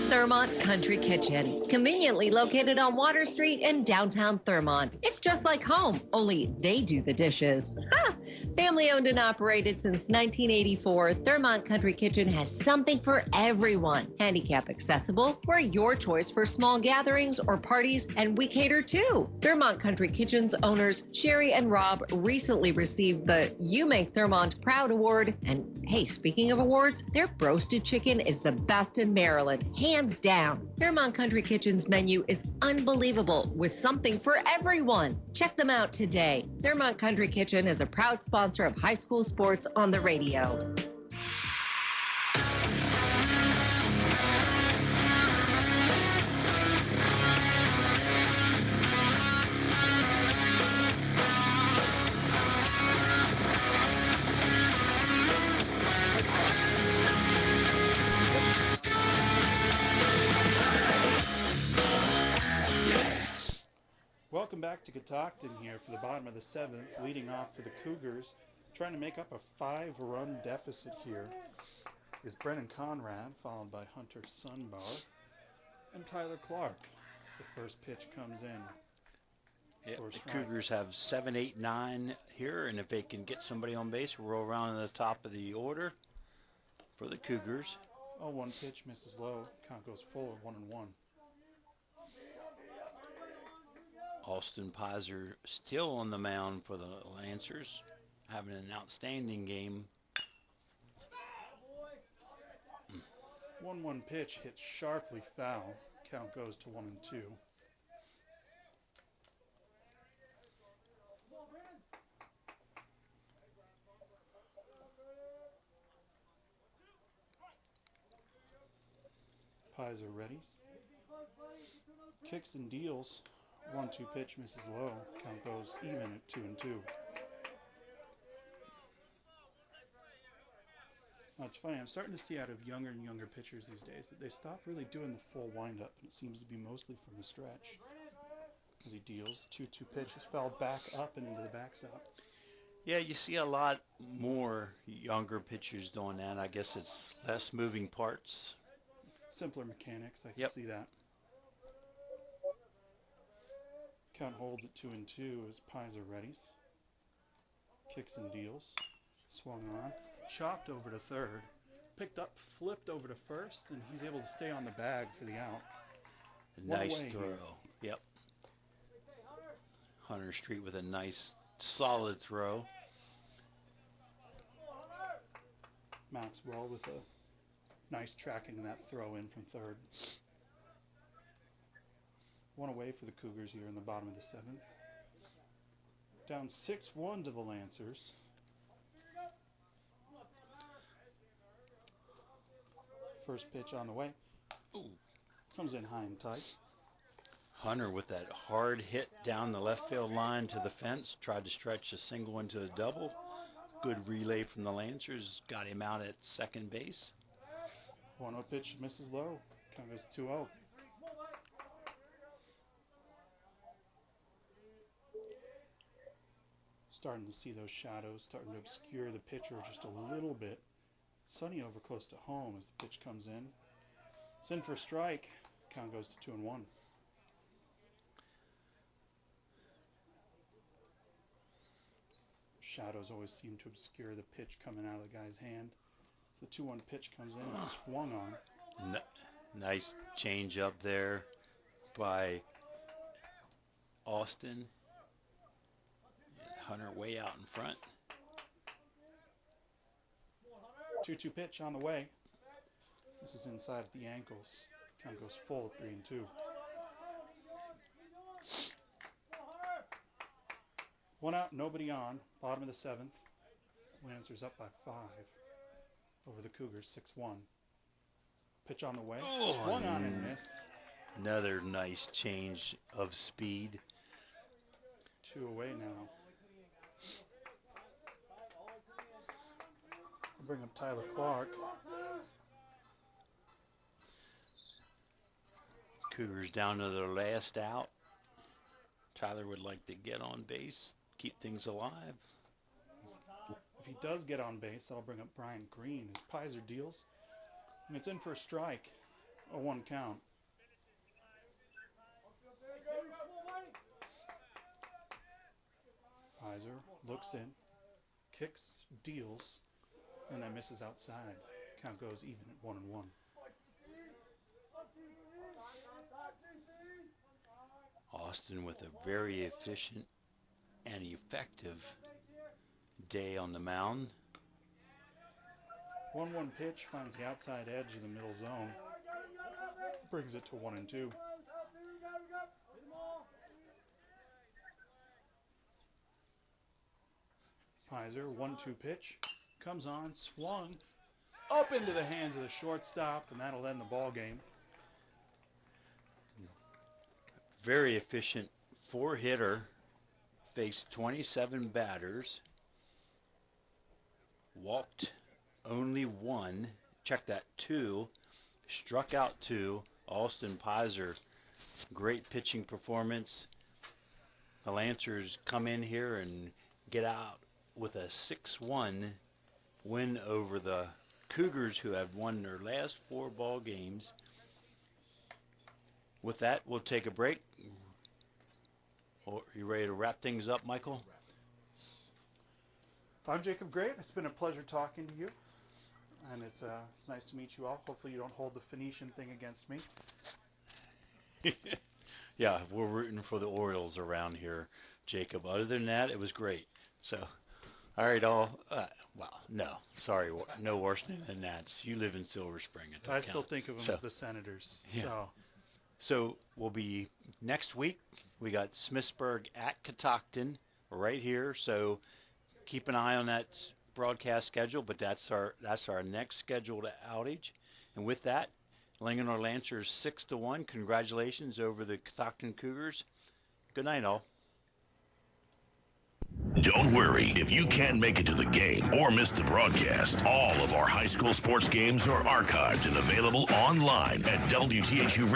Thurmont Country Kitchen, conveniently located on Water Street in downtown Thurmont. It's just like home, only they do the dishes. Ha! Family owned and operated since 1984, Thurmont Country Kitchen has something for everyone. Handicap accessible, we're your choice for small gatherings or parties, and we cater too. Thurmont Country Kitchen's owners, Sherry and Rob, recently received the You Make Thurmont Proud Award. And hey, speaking of awards, their roasted chicken is the best in Maryland, hands down. Thurmont Country Kitchen's menu is unbelievable with something for everyone. Check them out today. Thurmont Country Kitchen is a proud sponsor of high school sports on the radio. Welcome back to Catoctin here for the bottom of the 7th, leading off for the Cougars, trying to make up a 5-run deficit here is Brennan Conrad, followed by Hunter Sunbar and Tyler Clark as the first pitch comes in. Yep, the Cougars have 7, 8, 9 here, and if they can get somebody on base, we'll roll around in the top of the order for the Cougars. Oh, one pitch misses low. Count goes full of 1-1. Austin Pizer still on the mound for the Lancers, having an outstanding game. 1-1 pitch hits sharply foul. Count goes to 1-2. Pizer readies. Kicks and deals. 1-2 pitch misses low. Count goes even at 2-2. It's funny, I'm starting to see out of younger and younger pitchers these days that they stop really doing the full windup, and it seems to be mostly from the stretch. As he deals, 2-2 pitch is fouled back up and into the backstop. Yeah, you see a lot more younger pitchers doing that. I guess it's less moving parts. Simpler mechanics, I can see that. Count holds at 2-2 as Pizer readies. Kicks and deals. Swung on. Chopped over to third. Picked up, flipped over to first, and he's able to stay on the bag for the out. Nice throw. Yep. Hunter Street with a nice, solid throw. Maxwell with a nice tracking of that throw in from third. One away for the Cougars here in the bottom of the 7th. Down 6-1 to the Lancers. First pitch on the way. Ooh. Comes in high and tight. Hunter with that hard hit down the left field line to the fence. Tried to stretch a single into a double. Good relay from the Lancers. Got him out at second base. 1-0 pitch misses low. Count goes 2-0. Starting to see those shadows, starting to obscure the pitcher just a little bit. Sunny over close to home as the pitch comes in. It's in for a strike. Count goes to 2-1. Shadows always seem to obscure the pitch coming out of the guy's hand. So the 2-1 pitch comes in and swung on. Nice change up there by Austin. Hunter way out in front. 2-2 pitch on the way. This is inside at the ankles. Count goes full at 3-2. One out, nobody on. Bottom of the 7th. Lancers up by 5 over the Cougars, 6-1. Pitch on the way. Swung on and missed. Another nice change of speed. 2 away now. Bring up Tyler Clark. Cougars down to their last out. Tyler would like to get on base, keep things alive. If he does get on base, I'll bring up Brian Green as Pizer deals. And it's in for a strike. A 1 count. Pizer looks in, kicks, deals, and then misses outside. Count goes even at 1-1. Austin with a very efficient and effective day on the mound. 1-1 pitch finds the outside edge of the middle zone. Brings it to 1-2. Pizer, 1-2 pitch. Comes on, swung up into the hands of the shortstop, and that'll end the ball game. Very efficient 4-hitter. Faced 27 batters. Walked only 1. Check that, 2. Struck out 2. Austin Pizer, great pitching performance. the Lancers come in here and get out with a 6-1 win over the Cougars, who have won their last 4 ball games. With that, we'll take a break. Are you ready to wrap things up, Michael? I'm Jacob Great. It's been a pleasure talking to you, and it's nice to meet you all. Hopefully you don't hold the Phoenician thing against me. Yeah, we're rooting for the Orioles around here, Jacob. Other than that, it was great. So, all right, all. Well, no, sorry, no worse than that. You live in Silver Spring. I still think of them as the Senators. Yeah. So we'll be next week. We got Smithsburg at Catoctin right here. So keep an eye on that broadcast schedule. But that's our next scheduled outage. And with that, Linganore Lancers 6-1. Congratulations over the Catoctin Cougars. Good night, all. Don't worry, if you can't make it to the game or miss the broadcast, all of our high school sports games are archived and available online at WTHU.